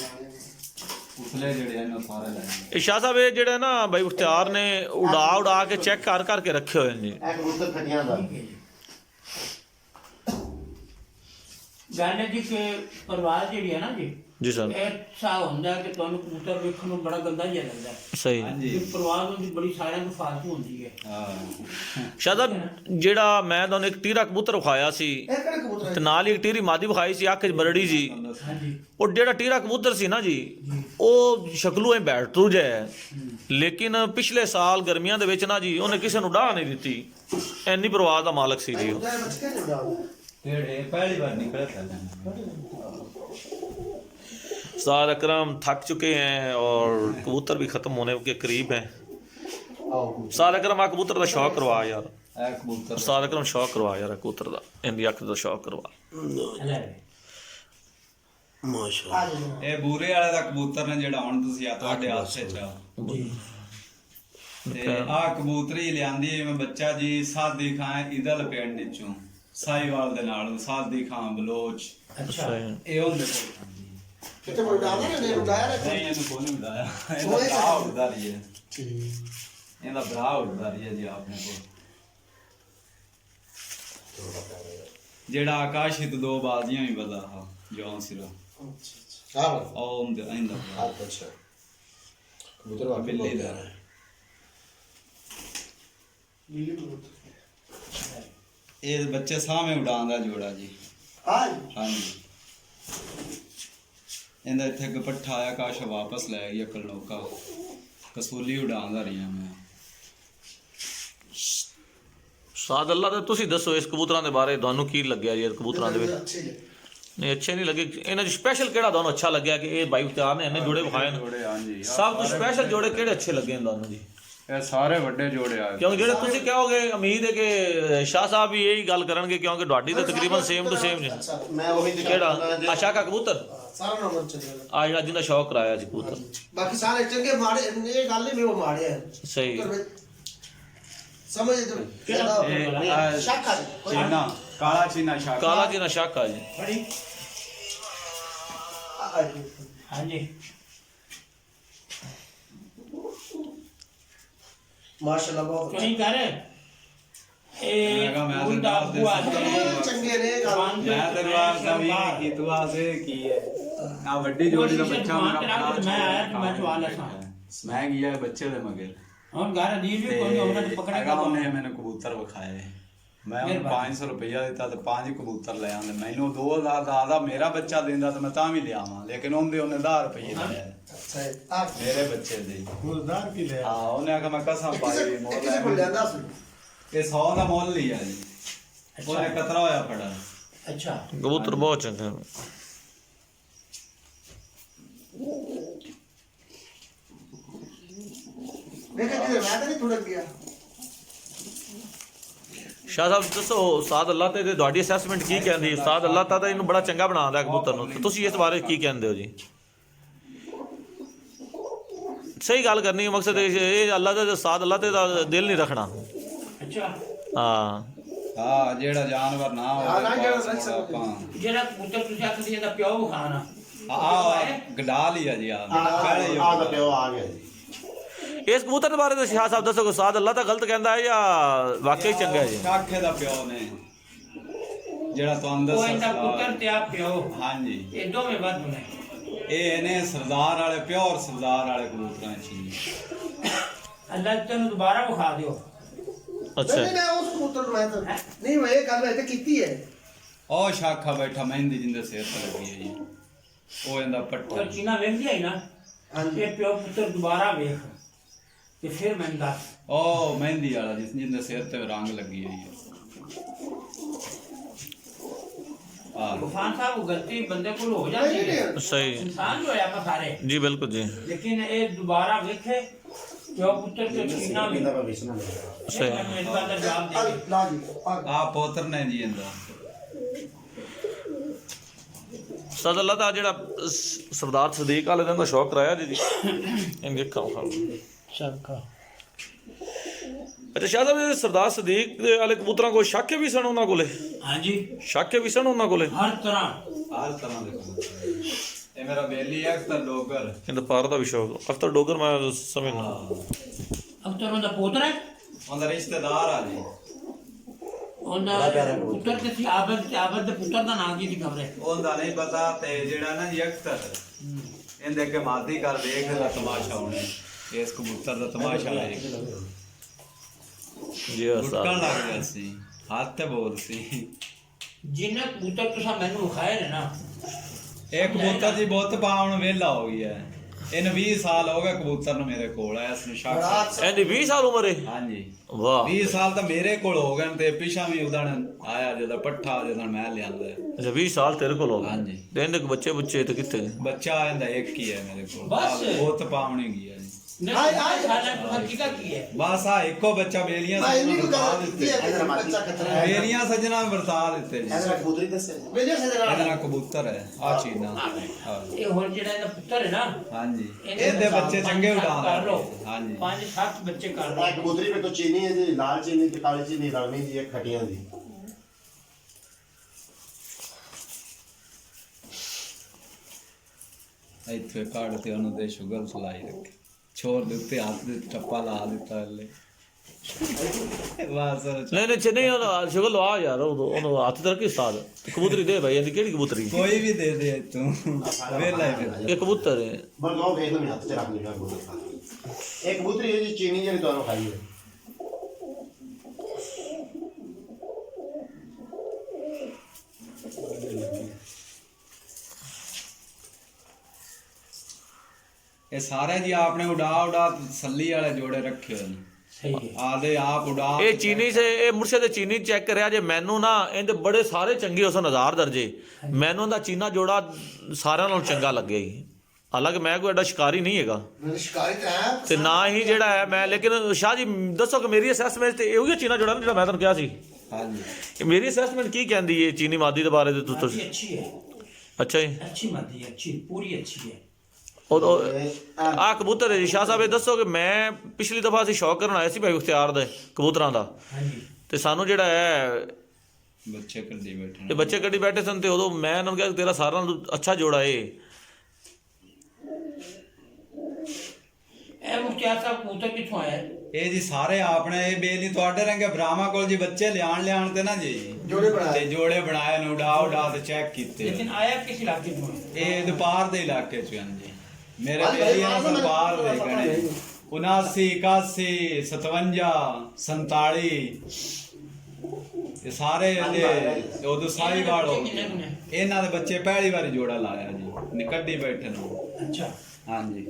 ਉਸਲੇ ਜਿਹੜੇ ਇਹਨਾਂ ਸਾਰੇ ਲੈ ਇਹ ਸ਼ਾਹ ਸਾਹਿਬ ਇਹ ਜਿਹੜਾ ਨਾ ਭਾਈ ਮੁਖਤਾਰ ਨੇ ਉਡਾ ਕੇ ਚੈੱਕ ਕਰਕੇ ਰੱਖੇ ਹੋਏ ਨੇ ਜੀ ਇਹ ਕਬੂਤਰ ਖੱਟੀਆਂ ਦਾ गाने जी के परिवार ਜਿਹੜੀ ਹੈ ਨਾ ਜੀ जी सर ਇਹ ਸਾ ਹੁੰਦਾ ਕਿ ਤੁਹਾਨੂੰ ਕਬੂਤਰ ਵੇਖਣ ਨੂੰ ਬੜਾ ਗੰਦਾ ਜਿਹਾ ਲੱਗਦਾ ਹੈ सही ਹਾਂਜੀ ਇਹ ਪਰਵਾਜ਼ ਹੁੰਦੀ ਬੜੀ ਸਾਰਿਆਂ ਨੂੰ ਫਾਲਤੂ ਹੁੰਦੀ ਹੈ ਹਾਂ ਸ਼ਾਹ ਸਾਹਿਬ ਜਿਹੜਾ ਮੈਂ ਤੁਹਾਨੂੰ ਇੱਕ ਟੀਰਾ ਕਬੂਤਰ ਵਿਖਾਇਆ ਸੀ ए कड़े कबूतर ਤੇ ਨਾਲ ਹੀ ਇੱਕ ਟੀਰੀ ਮਾਦੀ ਵਿਖਾਈ ਸੀ ਅੱਖ 'ਚ ਬਰੜੀ ਸੀ ਹਾਂਜੀ ਉਹ ਜਿਹੜਾ ਟੀਰਾ ਕਬੂਤਰ ਸੀ ਨਾ ਜੀ ਉਹ ਸ਼ਕਲੋਂ ਹੀ ਬੈਠ ਤੂ ਹੈ ਲੇਕਿਨ ਪਿਛਲੇ ਸਾਲ ਗਰਮੀਆਂ ਦੇ ਵਿੱਚ ਨਾ ਜੀ ਉਹਨੇ ਕਿਸੇ ਨੂੰ ਡਾਹ ਨਹੀਂ ਦਿੱਤੀ ਐਨੀ ਪਰਵਾਹ ਦਾ ਮਾਲਕ ਸੀ ਜੀ ਉਹ है बच के नहीं डाल ਕਿਹੜੇ ਪਹਿਲੀ ਵਾਰ ਨਿਕਲਿਆ था उस्ताद अकरम थक चुके हैं और कबूतर भी ख़त्म होने के करीब हैं ਆਓ उस्ताद अकरम आ कबूतर का शौक करवा यार ਇਹ ਕਬੂਤਰ उस्ताद अकरम शौक करवा यार कबूतर का इनकी अख का शौक करवा ਅੱਲਾ ਮਾਸ਼ਾਅੱਲਾ। ਆ ਜਾਓ ਇਹ ਬੂਰੇ ਵਾਲੇ ਦਾ ਕਬੂਤਰ ਨੇ ਜਿਹੜਾ ਹੁਣ ਤੁਸੀਂ ਆ ਤੁਹਾਡੇ ਹੱਥ 'ਚ ਆ ਜੀ ਤੇ ਆ ਕਬੂਤਰੀ ਲਿਆਂਦੀ ਮੈਂ ਬੱਚਾ ਜੀ ਸਾਦੀ ਖਾਂ ਇਦਲ ਪਿੰਡ ਵਿੱਚੋਂ ਸਾਈਵਾਲ ਦੇ ਨਾਲ ਸਾਦੀ ਖਾਂ ਬਲੋਚ अच्छा ਇਹ ਉਹਦੇ ਕੋਲ ਖਾਂਦੀ ਕਿਤੇ ਕੋਈ ਡਾਲਾ ਨੇ ਉਡਾਇਆ ਨਹੀਂ ਇਹਨੂੰ ਕੋਈ ਨਹੀਂ ਬੁਲਾਇਆ ਇਹਦਾ ਭਰਾ ਉੱਡਦਾ ਰਹੀ ਹੈ ਇਹਦਾ ਭਰਾ ਉੱਡਦਾ ਰਹੀ ਹੈ ਜੀ ਆਪਣੇ ਕੋਲ ਜਿਹੜਾ ਆਕਾਸ਼ਿਤ ਦੋ ਬਾਜ਼ੀਆਂ ਵੀ ਬਦਾ ਹਾਂ ਜੌਨ ਸਿਰਾ ਹਾਂ ਉਹ ਉਹਦੇ ਆਇੰਦਾ ਅੱਛਾ ਕਬੂਤਰ ਵਾਪਸ ਬਿੱਲੀ ਦਾ ਲੀਲੀ ਕਬੂਤਰ ਇਹ ਬੱਚੇ ਸਾਹਮਣੇ ਉਡਾਉਂਦਾ ਜੋੜਾ ਜੀ ਹਾਂਜੀ ਇਹਦਾ ਇੱਥੇ ਇੱਕ ਪੱਠਾ ਆਇਆ ਕਾਸ਼ ਵਾਪਸ ਲੈ ਗਿਆ ਕਲਨੋਕਾ ਕਸੂਲੀ ਉਡਾਉਂਦਾ ਰਹੀਆਂ ਮੈਂ ਸਾਦ ਅੱਲਾ ਤੇ ਤੁਸੀਂ ਦੱਸੋ ਇਸ ਕਬੂਤਰਾਂ ਦੇ ਬਾਰੇ ਤੁਹਾਨੂੰ ਕੀ ਲੱਗਿਆ ਜੀ ਇਹ ਕਬੂਤਰਾਂ ਦੇ ਵਿੱਚ ਅੱਛੇ ਜੀ ਨਹੀਂ ਅੱਛੇ ਨਹੀਂ ਲੱਗੇ ਇਹਨਾਂ 'ਚ ਸਪੈਸ਼ਲ ਕਿਹੜਾ ਤੁਹਾਨੂੰ ਅੱਛਾ ਲੱਗਿਆ ਕਿ ਇਹ ਬਾਈ ਮੁਖਤਾਰ ਨੇ ਇਹਨੇ ਜੋੜੇ ਵਿਖਾਏ ਨੇ ਜੋੜੇ ਹਾਂਜੀ ਸਭ ਤੋਂ ਸਪੈਸ਼ਲ ਜੋੜੇ ਕਿਹੜੇ ਅੱਛੇ ਲੱਗੇ ਨੇ ਤੁਹਾਨੂੰ ਜੀ ਇਹ ਸਾਰੇ ਵੱਡੇ ਜੋੜੇ ਆ ਕਿਉਂਕਿ ਜਿਹੜੇ ਤੁਸੀਂ ਕਹੋਗੇ ਉਮੀਦ ਹੈ ਕਿ ਸ਼ਾਹ ਸਾਹਿਬ ਵੀ ਇਹੀ ਗੱਲ ਕਰਨਗੇ ਕਿਉਂਕਿ ਤੁਹਾਡੀ ਤਾਂ ਤਕਰੀਬਨ ਸੇਮ ਟੂ ਸੇਮ ਜੀ ਮੈਂ ਉਹੀ ਕਿਹੜਾ ਆਸ਼ਾ ਕਾ ਕਬੂਤਰ ਸਾਰਾ ਨੰਬਰ ਚੱਲੇਗਾ ਆ ਜਿਹੜਾ ਜਿਹਦਾ ਸ਼ੌਕ ਕਰਾਇਆ ਜੀ ਕਬੂਤਰ ਬਾਕੀ ਸਾਰੇ ਚੰਗੇ ਮਾੜੇ ਇਹ ਗੱਲ ਨਹੀਂ ਵੀ ਉਹ ਮਾੜੇ ਆ ਸਹੀ ਸਮਝ ਤੇ ਸ਼ੱਕ ਆ ਚੀਨਾ ਕਾਲਾ ਚੀਨਾ ਸ਼ਾਕ ਕਾਲਾ ਜਿਹਦਾ ਸ਼ੱਕ ਆ ਜੀ बड़ी हाँ जी ਮਾਸ਼ਾਅੱਲਾ ਬਹੁਤ कहीं कर मैं तो नाम दे सकता ਚੰਗੇ ਨੇ ਇਹ ਗੱਲ ਮੈਂ ਦਰਬਾਰ ਦਾ ਵੀ ਕੀ ਤੂੰ ਆਸੇ ਕੀ ਹੈ ਆ ਵੱਡੀ ਜੋੜੀ ਦਾ ਬੱਚਾ ਮੇਰਾ मैं आया तो मैं सवाल है ਮੈਂ ਗਿਆ ਬੱਚੇ ਦੇ ਮਗਰ और घर अजीब भी कोई होना तो पकड़ेगा ਉਹਨੇ ਮੈਨੂੰ ਕਬੂਤਰ ਵਿਖਾਏ ਮੈਂ ਉਹਨੂੰ 500 ਰੁਪਇਆ ਦਿੱਤਾ ਤੇ 5 ਕਬੂਤਰ ਲੈ ਆਂਦੇ ਮੈਨੂੰ 2000 ਦਾ ਆਦਾ ਮੇਰਾ ਬੱਚਾ ਦਿੰਦਾ ਤੇ ਮੈਂ ਤਾਂ ਵੀ ਲਿਆਵਾਂ ਲੇਕਿਨ ਉਹਨੇ 1000 ਰੁਪਏ ਲਾਇਆ ਅੱਛਾ ਆ ਮੇਰੇ ਬੱਚੇ ਦੇ ਗੁਰਦਾਰ ਕੀ ਲੈ ਹਾਂ ਉਹਨੇ ਆਖਿਆ ਮੈਂ ਕਸਮ ਪਾਈ ਵੀ ਮੁੱਲ ਕਿਸੇ ਕੋਲ ਲੈਂਦਾ ਸੀ ਇਹ 100 ਦਾ ਮੁੱਲ ਲਿਆ ਜੀ ਉਹਨੇ ਕਤਰਾ ਹੋਇਆ ਫੜਾ अच्छा ਕਬੂਤਰ ਬਹੁਤ ਚੰਗੇ ਨੇ ਵੇਖੇ ਕਿਤੇ ਮੈਂ ਤਾਂ ਨਹੀਂ ਥੋੜਾ ਗਿਆ ਸ਼ਾਹ ਸਾਹਿਬ ਦੱਸੋ ਉਸਤਾਦ ਅੱਲਾ ਤੇ ਤੁਹਾਡੀ ਅਸੈਸਮੈਂਟ ਕੀ ਕਹਿੰਦੀ ਉਸਤਾਦ ਅੱਲਾ ਤਾਂ ਇਹਨੂੰ ਬੜਾ ਚੰਗਾ ਬਣਾਉਂਦਾ ਕਬੂਤਰ ਨੂੰ ਤੇ ਤੁਸੀਂ ਇਸ ਬਾਰੇ ਕੀ ਕਹਿੰਦੇ ਹੋ ਜੀ ਸਹੀ ਗੱਲ ਕਰਨੀ ਹੈ ਮਕਸਦ ਇਹ ਅੱਲਾ ਦਾ ਉਸਤਾਦ ਅੱਲਾ ਤੇ ਦਾ ਦਿਲ ਨਹੀਂ ਰੱਖਣਾ अच्छा ਹਾਂ ਹਾਂ ਜਿਹੜਾ ਜਾਨਵਰ ਨਾ ਹਾਂ, ਨਾ ਜਿਹੜਾ ਹੋਵੇ ਰੱਖ ਸਕਦੇ। ਆਪਾਂ जेड़ा पुत्र तुझे आखदी है प्यो खाना ਆ ਗਡਾ ਲਿਆ ਜੀ ਆ ਆ ਦਾ ਪਿਓ ਆ ਗਿਆ ਜੀ ਇਸ ਕਬੂਤਰ ਦੇ ਬਾਰੇ ਤਾਂ ਸ਼ਾਹ ਸਾਹਿਬ ਦੱਸੋ ਉਸਤਾਦ ਅੱਲਾ ਤਾਂ ਗਲਤ ਕਹਿੰਦਾ ਹੈ ਜਾਂ ਵਾਕਈ ਚੰਗਾ ਹੈ ਜੀ ਕਾਖੇ ਦਾ ਪਿਓ ਨੇ ਜਿਹੜਾ ਤੁਹਾਨੂੰ वो इनका ਦੱਸਿਆ पुत्र ते आप प्यो ਹਾਂਜੀ ये दो में बात बने ਇਹ ਇਹਨੇ ਸਰਦਾਰ ਵਾਲੇ ਪਿਓਰ ਸਰਦਾਰ ਵਾਲੇ ਕਬੂਤਰਾਂ ਚ ਜੀ अल्लाह तेन दोबारा विखा दियो ਅੱਛਾ ਨਹੀਂ ਨਹੀਂ ਉਸ ਕਬੂਤਰ ਨੂੰ ਮੈਂ ਤਾਂ ਨਹੀਂ ਮੈਂ ਇਹ ਗੱਲ ਤੇ ਕੀਤੀ ਹੈ ਉਹ ਸ਼ਾਖਾ ਬੈਠਾ ਮਹਿੰਦੀ ਜਿੰਦੇ ਸਿਰ ਤੇ ਲੱਗੀ ਹੈ ਜੀ ਉਹ ਇਹਦਾ ਪੱਠਾ और चीना वेख लिया ही ना ਹਾਂਜੀ ये प्यो पुत्र दोबारा वेख ते फिर मैं दस ਉਹ ਮਹਿੰਦੀ ਵਾਲਾ ਜਿੰਦੇ ਸਿਰ ਤੇ ਰੰਗ ਲੱਗੀ ਹੋਈ ਹੈ ਆ तूफान साहब वो गलती बंदे को हो ਨਹੀਂ जाती है ਨਹੀਂ ਸਹੀ इंसान जो है आप सारे ਜੀ ਬਿਲकुल ਜੀ लेकिन ये दोबारा वेखे प्यो पुत्र ते चीना में ਇਹਦਾ ਭਵਿष्य ਨਾ ਸਹੀ मैं इस बात का जवाब ਆ दे ਲਾ ਜੀ ਆ ਪੋਤਰ ਨੇ ਜੀ ਇਹਦਾ ਉਸਤਾਦ ਅੱਲਾ ਤਾਂ ਜਿਹੜਾ ਸਰਦਾਰ ਸਦੀਕ ਵਾਲੇ ਦਾ ਸ਼ੌਕ ਕਰਾਇਆ ਜੀ ਇਹਨੇ ਖਾਓ सबका ਅੱਛਾ ਸ਼ਾਹ ਸਾਹਿਬ ਇਹ ਸਰਦਾਰ ਸਦੀਕ ਵਾਲੇ ਕਬੂਤਰਾਂ ਕੋਲ ਸ਼ੱਕ ਵੀ ਸਨ ਉਹਨਾਂ ਕੋਲੇ हाँ जी ਸ਼ੱਕ ਵੀ ਸਨ ਉਹਨਾਂ ਕੋਲੇ हर तरह ਹਰ ਤਰ੍ਹਾਂ ਦੇ ਕਬੂਤਰ ਇਹ ਮੇਰਾ ਬੇਲੀ ਹੈ ਅਖਤਰ ਡੋਗਰ ਕਹਿੰਦਾ ਪਾਰ ਦਾ ਵੀ ਸ਼ੌਕ ਅਖਤਰ ਡੋਗਰ ਮੈਂ ਸਮਝਦਾ अख्तर उनका पोत्र है ਉਹਦਾ ਰਿਸ਼ਤੇਦਾਰ ਆ ਜੀ उनका पुत्र के सी आबद दे पुत्र दा नाम की थी खबर है ਉਹਦਾ ਨਹੀਂ ਪਤਾ ਤੇ ਜਿਹੜਾ ਨਾ ਜੀ ਅਖਤਰ ਇਹਦੇ ਅੱਗੇ ਮਾਦੀ ਕਰ ਵੇਖ ਦਾ ਤਮਾਸ਼ਾ ਹੋਣਾ ਇਸ ਕਬੂਤਰ ਦਾ ਤਮਾਸ਼ਾ ਹੈ ਜੀ ਗੁੱਟਣ ਉਸਤਾਦ ਲੱਗ ਗਿਆ ਸੀ ਹੱਥ ਤੇ ਬੋਲ ਸੀ जिन्हें कबूतर तुसा मैनू विखाए ने ना ਇਹ ਕਬੂਤਰ ਜੀ ਬਹੁਤ ਪਾਉਣ ਵੇਲਾ ਹੋ ਗਿਆ ਇਹਨੂੰ 20 ਸਾਲ ਹੋ ਗਏ ਕਬੂਤਰ ਨੂੰ ਮੇਰੇ ਕੋਲ ਆ ਇਸ ਨੂੰ ਸ਼ੱਕ ਇਹਦੀ 20 ਸਾਲ ਉਮਰ ਹੈ ਹਾਂਜੀ ਵਾਹ 20 ਸਾਲ ਤਾਂ ਮੇਰੇ ਕੋਲ ਹੋ ਗਏ ਤੇ ਪਿਛਾ ਵੀ ਉਦਣ ਆਇਆ ਜਦੋਂ ਪੱਠਾ ਜਦੋਂ ਮੈਂ ਲਿਆਂਦਾ ਅੱਛਾ 20 ਸਾਲ ਤੇਰੇ ਕੋਲ ਹੋ ਗਏ ਹਾਂਜੀ। ਤੇ ਇਹਦੇ ਬੱਚੇ ਤੇ ਕਿੱਥੇ ਗਏ ਬੱਚਾ ਇਹਦਾ ਇੱਕ ਹੀ ਹੈ ਮੇਰੇ ਕੋਲ ਬਸ। ਬਹੁਤ ਪਾਉਣੀ ਗਿਆ ਜੀ हाय, हाय। हकीकत की है बस आ एको बच्चा बेलियां भाई नहीं सजना को बरसा गल की दिते है बच्चा खतरा है बेलियां सजना बरसा दिते जी ऐसा कबूतरी दसे बेलिया से ਇਹਦਾ जरा ਨਾਂ ਕਬੂਤਰ ਹੈ ਆ ਚੀਨਾ ਹਾਂ ये हुन जेड़ा इहदा पुत्तर है ना ਹਾਂਜੀ ਇਹਦੇ ਇਹਦੇ ਬੱਚੇ ਚੰਗੇ कर ਉਡਾਉਂਦੇ लो ਹਾਂਜੀ 5-7 बच्चे कर लो ਆ ਕਬੂਤਰੀ ਵਿੱਚ ਤੋਂ ਚੀਨੀ ਹੈ ਜੀ ਲਾਲ ਚੀਨੀ ਤੇ ਕਾਲੀ ਚੀਨੀ ਰਲਮੀ ਦੀ ਇੱਕ ਖਟੀਆਂ ਦੀ ਇੱਥੇ ਕਾੜ ਤੇ ਉਹਨੂੰ ਦੇ ਸ਼ੂਗਰ ਸਲਾਈ ਰੱਖੀ ਛੋੜ ਦੇ ਉੱਤੇ ਹੱਥ ਦੇ ਟੱਪਾ ਲਾ ਦਿੱਤਾ ਹਲੇ ਵਾਹ ਸਰ ਨਹੀਂ ਨਹੀਂ ਚੰਨੀ ਸ਼ੁਗਰ ਲਵਾ ਯਾਰ ਉਹਨੂੰ ਹੱਥ ਤੇ ਰੱਖੀ ਉਸਤਾਦ ਕਬੂਤਰੀ ਦੇ ਭਾਈ ਇਹਦੀ ਕਿਹੜੀ ਕਬੂਤਰੀ ਕੋਈ ਵੀ ਦੇ ਦੇ ਤੂੰ ਵੇਲਾ ਹੀ ਫਿਰ ਇਹ ਕਬੂਤਰ ਹੈ ਬਲਗਾਓ ਵੇਖ ਲਓ ਹੱਥ ਚ ਰੱਖ ਲਿਆ ਕਬੂਤਰ ਇੱਕ ਕਬੂਤਰੀ ਹੈ ਜੀ ਚੀਨੀ ਜਿਹੜੀ ਤੁਹਾਨੂੰ ਖਾਈ ਹੈ ਇਹ ਸਾਰੇ ਜੀ ਆਪਨੇ ਉਡਾ ਉਡਾ ਤਸੱਲੀ ਵਾਲੇ ਜੋੜੇ ਰੱਖੇ ਹੋਏ ਨੇ सही है ਆਦੇ ਆਪ ਉਡਾ ਇਹ ਚੀਨੀ ਸੇ ਇਹ ਮੁਰਸ਼ਦ ਚੀਨੀ ਚੈੱਕ ਕਰਿਆ ਜੇ ਮੈਨੂੰ ਨਾ ਇਹਦੇ ਬੜੇ ਸਾਰੇ ਚੰਗੇ ਉਸ ਹਜ਼ਾਰ ਦਰਜੇ ਮੈਨੂੰ ਇਹਦਾ ਚੀਨਾ ਜੋੜਾ ਸਾਰਿਆਂ ਨਾਲੋਂ ਚੰਗਾ ਲੱਗਿਆ ਜੀ ਹਾਲਾਂਕਿ ਮੈਂ ਕੋਈ ਐਡਾ ਸ਼ਿਕਾਰੀ ਨਹੀਂ ਹੈਗਾ मैंने शिकारी तो है ਤੇ ਨਾ ਹੀ ਜਿਹੜਾ ਹੈ ਮੈਂ ਲੇਕਿਨ ਸ਼ਾਹ ਜੀ ਦੱਸੋ ਕਿ ਮੇਰੀ ਅਸੈਸਮੈਂਟ ਤੇ ਇਹੋ ਹੀ ਚੀਨਾ ਜੋੜਾ ਨਾ ਜਿਹੜਾ ਮੈਂ ਤੁਹਾਨੂੰ ਕਿਹਾ ਸੀ ਹਾਂਜੀ ਇਹ ਮੇਰੀ ਅਸੈਸਮੈਂਟ ਕੀ ਕਹਿੰਦੀ ਹੈ ਚੀਨੀ ਮਾਦੀ ਦੇ ਬਾਰੇ ਤੇ ਤੁਸੀਂ अच्छी है ਅੱਛਾ ਜੀ अच्छी मादी है अच्छी पूरी अच्छी है ਉਹ ਆ ਕਬੂਤਰ ਹੈ ਜੀ ਸ਼ਾਹ ਸਾਹਿਬ ਇਹ ਦੱਸੋ ਕਿ ਮੈਂ ਪਿਛਲੀ ਦਫਾ ਅਸੀਂ ਸ਼ੌਕ ਕਰਨ ਆਏ ਸੀ ਭਾਈ ਮੁਖਤਿਆਰ ਦੇ ਕਬੂਤਰਾਂ ਦਾ हाँ जी ਤੇ ਸਾਨੂੰ ਜਿਹੜਾ ਹੈ ਬੱਚੇ ਕੱਢੀ ਬੈਠੇ ਇਹ ਬੱਚੇ ਕੱਢੀ ਬੈਠੇ ਸਨ ਤੇ ਉਦੋਂ ਮੈਂ ਇਹਨਾਂ ਨੂੰ ਕਿਹਾ ਕਿ ਤੇਰਾ ਸਾਰਿਆਂ ਨਾਲੋਂ ਅੱਛਾ ਜੋੜਾ ਏ ए मुख्तियार साहब कबूतर किथों आया ਇਹ ਜੀ ਸਾਰੇ ਆਪਣੇ ਇਹ ਬੇਲੀ ਤੁਹਾਡੇ ਰੰਗੇ ਬ੍ਰਾਹਮਾ ਕੋਲ ਜੀ ਬੱਚੇ ਲਿਆਣ ਤੇ ਨਾ ਜੀ जोड़े बनाए ਤੇ ਜੋੜੇ ਬਣਾਏ ਨੇ ਉਡਾ ਉਡਾ ਤੇ ਚੈੱਕ ਕੀਤੇ लेकिन आया किस इलाके में ਇਹ ਦੁਪਾਰ ਦੇ ਇਲਾਕੇ ਚ ਹਨ ਜੀ ਮੇਰੇ ਭਾਈ, ਭਾਈ, ਬੇਲੀਆਂ ਭਾਈ, ਦੁਪਾਰ ਦੇ ਭਾਈ, ਗਣੇ ਭਾਈ। 79 81 57 47 ਇਹ ਸਾਰੇ ਇਹਦੇ ਉਦੋਂ ਸਾਈਵਾਲ ਹੋ ਗਏ ਇਹਨਾਂ ਦੇ ਬੱਚੇ ਪਹਿਲੀ ਵਾਰੀ ਜੋੜਾ ਲਾਇਆ ਜੀ ਨਿਕੱਡੀ ਬੈਠੇ ਨੂੰ अच्छा ਹਾਂਜੀ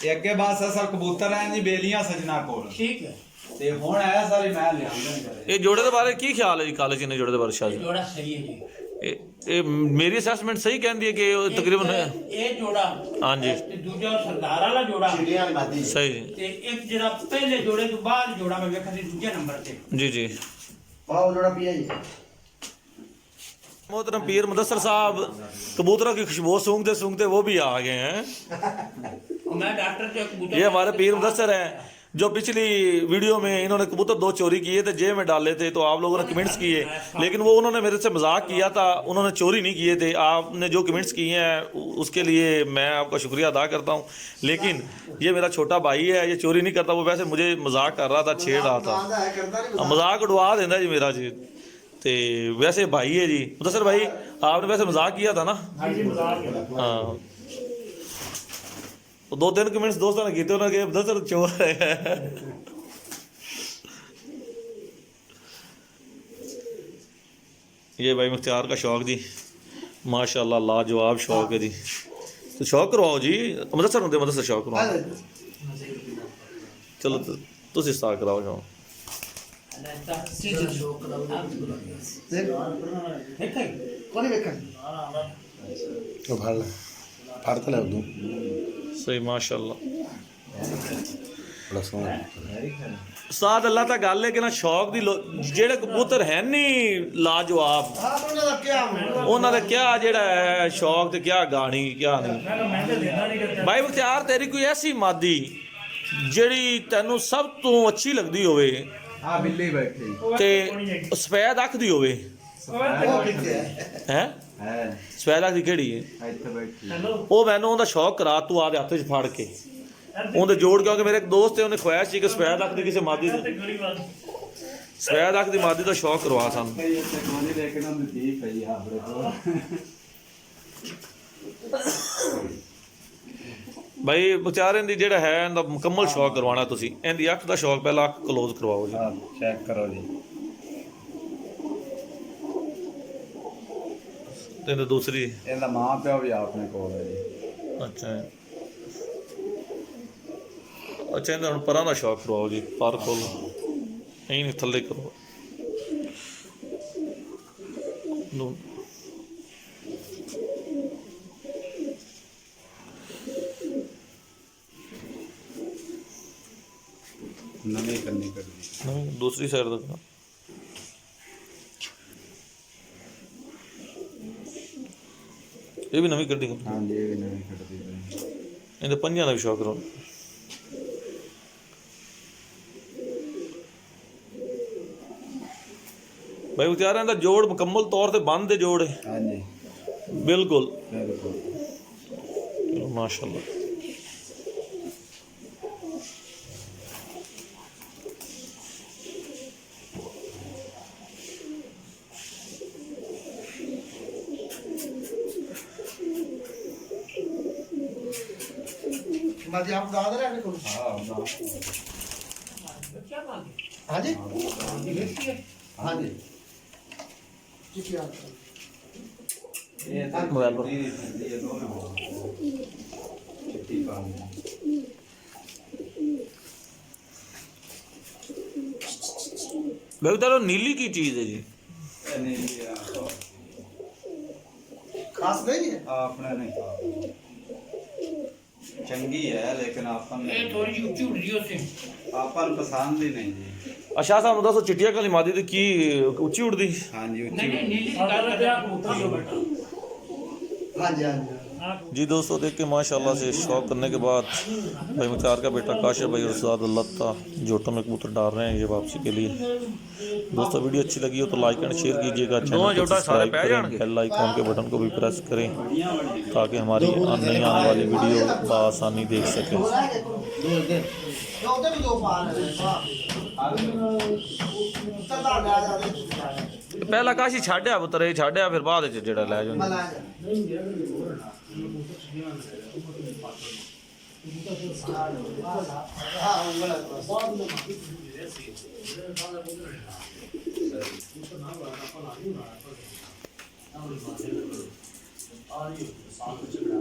ਤੇ ਅੱਗੇ ਬਸ ਅਸਲ ਕਬੂਤਰ ਹੈ ਜੀ ਬੇਲੀਆਂ ਸਜਣਾ ਕੋਲ ठीक है ਤੇ ਹੁਣ ਆਇਆ ਸਾਰੇ ਮੈਂ ਲਿਆਂਦਾ ਨਹੀਂ ਕਰੇ ਇਹ ਜੋੜੇ ਦੇ ਬਾਰੇ ਕੀ ਖਿਆਲ ਹੈ ਜੀ ਕਾਲੇ ਚੀਨੇ ਜੋੜੇ ਦੇ ਬਾਰੇ ਸ਼ਾਹ ਜੀ जोड़ा सही है जी ਇਹ ਮੇਰੀ ਅਸੈਸਮੈਂਟ ਸਹੀ ਕਹਿੰਦੀ ਹੈ ਕਿ ਉਹ ਤਕਰੀਬਨ ਇਹ ਜੋੜਾ ਹਾਂਜੀ ਤੇ ਦੂਜਾ ਸਰਦਾਰ ਵਾਲਾ ਜੋੜਾ ਚਿੜੀਆਂ ਵਾਲੀ ਮਾਦੀ ਸਹੀ ਜੀ ਤੇ ਇੱਕ ਜਿਹੜਾ ਪਹਿਲੇ ਜੋੜੇ ਤੋਂ ਬਾਅਦ ਜੋੜਾ ਮੈਂ ਵੇਖਿਆ ਸੀ ਦੂਜੇ ਨੰਬਰ ਤੇ जी जी पाओ जोड़ा पिया जी मोहतरम पीर मुदस्सर साहब कबूतरों की खुशबू सूंघते वो भी आ गए हैं और मैं डॉक्टर से कबूतर ये हमारे पीर मुदस्सर हैं जो पिछली वीडियो में इन्होंने कबूतर 2 चोरी किए थे जेब में डाले थे तो आप लोगों ने कमेंट्स किए लेकिन वो उन्होंने मेरे से मजाक किया था उन्होंने चोरी नहीं किए थे आपने जो कमेंट्स किए हैं उसके लिए मैं आपका शुक्रिया अदा करता हूँ लेकिन ये मेरा छोटा भाई है ये चोरी नहीं करता वो वैसे मुझे मजाक कर रहा था छेड़ रहा था आंदा है करता नहीं मजाक उड़वा देता जी मेरा जी ਤੇ ਵੈਸੇ ਭਾਈ ਹੈ ਜੀ ਮੁਦੱਸਰ ਭਾਈ आपने वैसे मजाक किया था ना हाँ वो 2-3 कमेंट्स दोस्तों ने किए उन्होंने कहा मुदस्सर चोर है ये भाई मुख्तियार का शौक जी माशाल्लाह लाजवाब शौक है जी तो शौक करवाओ जी मुदस्सर होंगे मुदस्सर शौक करवाओ चलो तुम स्टार्ट कराओ शौक कौन देखा ਉਹ ਫੜ ਲੈ ਫੜ ਤਾਂ ਲੈ ਉਦੋਂ सही माशाल्लाह ਬੜਾ ਸੋਹਣਾ ਉਸਤਾਦ ਅੱਲਾ ਤਾਂ ਗੱਲ ਹੈ ਕਿ ਨਾ ਸ਼ੌਕ ਦੀ ਜਿਹੜੇ ਕਬੂਤਰ ਹੈ ਨਹੀਂ ਲਾਜਵਾਬ आप उन्होंने तो क्या ਉਹਨਾਂ ਦਾ ਕਿਆ ਜਿਹੜਾ ਹੈ ਸ਼ੌਕ ਤੇ ਕਿਆ ਗਾਣੀ ਕਿਆ ਨਹੀਂ ਭਾਈ ਮੁਖਤਿਆਰ ਤੇਰੀ ਕੋਈ ਐਸੀ ਮਾਦੀ ਜਿਹੜੀ ਤੈਨੂੰ ਸਭ ਤੋਂ ਅੱਛੀ ਲੱਗਦੀ ਹੋਵੇ ਆ ਬਿੱਲੀ ਬੈਠੀ ਤੇ ਸਫੈਦ ਅੱਖ ਦੀ ਹੋਵੇ वो कितने है ਹੈ ਹੈ ਸਫੈਦ ਅੱਖ ਦੀ ਕਿਹੜੀ ਹੈ ਇੱਥੇ ਬੈਠੀ ਉਹ ਮੈਨੂੰ ਉਹਦਾ ਸ਼ੌਕ ਕਰਾ ਤੂੰ ਆਦੇ ਹੱਥ 'ਚ ਫੜ ਕੇ ਉਹਦੇ ਜੋੜ ਕਿਉਂਕਿ ਮੇਰੇ ਇੱਕ ਦੋਸਤ ਹੈ ਉਹਨੇ ਖਵਾਇਆ ਸੀ ਕਿ ਸਫੈਦ ਅੱਖ ਦੀ ਕਿਸੇ ਮਾਦੀ ਦੀ ਸਫੈਦ ਅੱਖ ਦੀ ਮਾਦੀ ਦਾ ਸ਼ੌਕ ਕਰਵਾ ਸਾਨੂੰ ਇੱਥੇ ਕੋਨੀ ਲੇਕਿਨ ਉਹ ਦੀ ਪਈ ਆਪਣੇ ਕੋਲ ਭਾਈ ਵਿਚਾਰੇ ਦੀ ਜਿਹੜਾ ਹੈ ਇਹਦਾ ਮੁਕੰਮਲ ਸ਼ੌਕ ਕਰਵਾਉਣਾ ਤੁਸੀਂ ਇਹਦੀ ਅੱਖ ਦਾ ਸ਼ੌਕ ਪਹਿਲਾਂ ਅੱਖ ਕਲੋਜ਼ ਕਰਵਾਓ ਜੀ ਹਾਂ ਚੈੱਕ ਕਰੋ ਜੀ ਤੇ ਇਹਦੀ ਦੂਸਰੀ ਇਹਦਾ ਮਾਂ ਪਿਓ ਵੀ ਆਪਣੇ ਕੋਲ ਹੈ ਜੀ ਅੱਛਾ ਅੱਛਾ ਇਹਨਾਂ ਹੁਣ ਪਰਾਂ ਦਾ ਸ਼ੌਕ ਕਰਵਾਓ ਜੀ ਪਰ ਕੋਲ ਐਂ ਨਹੀਂ ਥੱਲੇ ਕਰੋ ਨੂੰ ਨਵੇਂ ਕੰਨੇ ਕੱਢੀ नहीं दूसरी साइड देखना ये भी नवी कड्डी ਹਾਂਜੀ ਇਹ ਵੀ ਨਵੀਂ ਕੱਢਦੀ ਪਈ इन्हें पंजा का भी शौक करो भाई मुख्तार इनका जोड़ मुकम्मल तौर से बंद है जोड़ है ਹਾਂਜੀ बिल्कुल ਬਿਲਕੁਲ चलो माशाल्लाह ਬਾਜੀ ਆਪ ਦਾਦ ਰਹਿਣੇ ਕੋਲ ਹਾਂ क्या मांगे ਹਾਂਜੀ देखिए ਹਾਂਜੀ ਜੀ ਕੀ ਹਾਲ ਇਹ ਤਾਂ मोबाइल पर ਇਹ ਦੋਨੋਂ ਚਿੱਟੀ ਪਾਣੀ भाई मुख्तार नीली की चीज़ है जी ਨਹੀਂ ਖਾਸ ਨਹੀਂ ਹੈ ਆਪਣਾ ਨਹੀਂ ਚੰਗੀ ਹੈ ਲੇਕਿਨ ਆਪਾਂ ये थोड़ी सी ऊंची उड़ रही है उससे ਆਪਾਂ ਨੂੰ ਪਸੰਦ ਹੀ ਨਹੀਂ ਜੀ अच्छा साहब दसो चिट्टिया कली मादी थी की उच्ची उड़दी ਹਾਂਜੀ नहीं ਉੱਚੀ नहीं नीली की बात कर रहे हैं कबूतर जो बेटा ਹਾਂਜੀ ਹਾਂਜੀ जी दोस्तों देख के माशाल्लाह से शौक करने के बाद भाई मुख्तार का बेटा काशिफ भाई और उस्ताद लत्ता जोटों में कबूतर डाल रहे हैं ये वापसी के लिए। दोस्तों वीडियो अच्छी लगी हो तो लाइक एंड शेयर कीजिएगा, चैनल को सब्सक्राइब करें, बेल आइकॉन के बटन को भी प्रेस करें ताकि हमारी नई आने वाली वीडियो बआसानी देख सकें। ਉਹਦੇ ਵੀ ਦੋ ਪਾ ਰਹੇ ਚੱਲਦਾ ਲੈ ਜਾ पहला काशी छाड़िया पुत्र ये छाड़िया फिर बाद च जेड़ा लै जाओ। ਮਲਾ ਹਾਂ ਉਂਗਲ और ये साथ में चढ़ा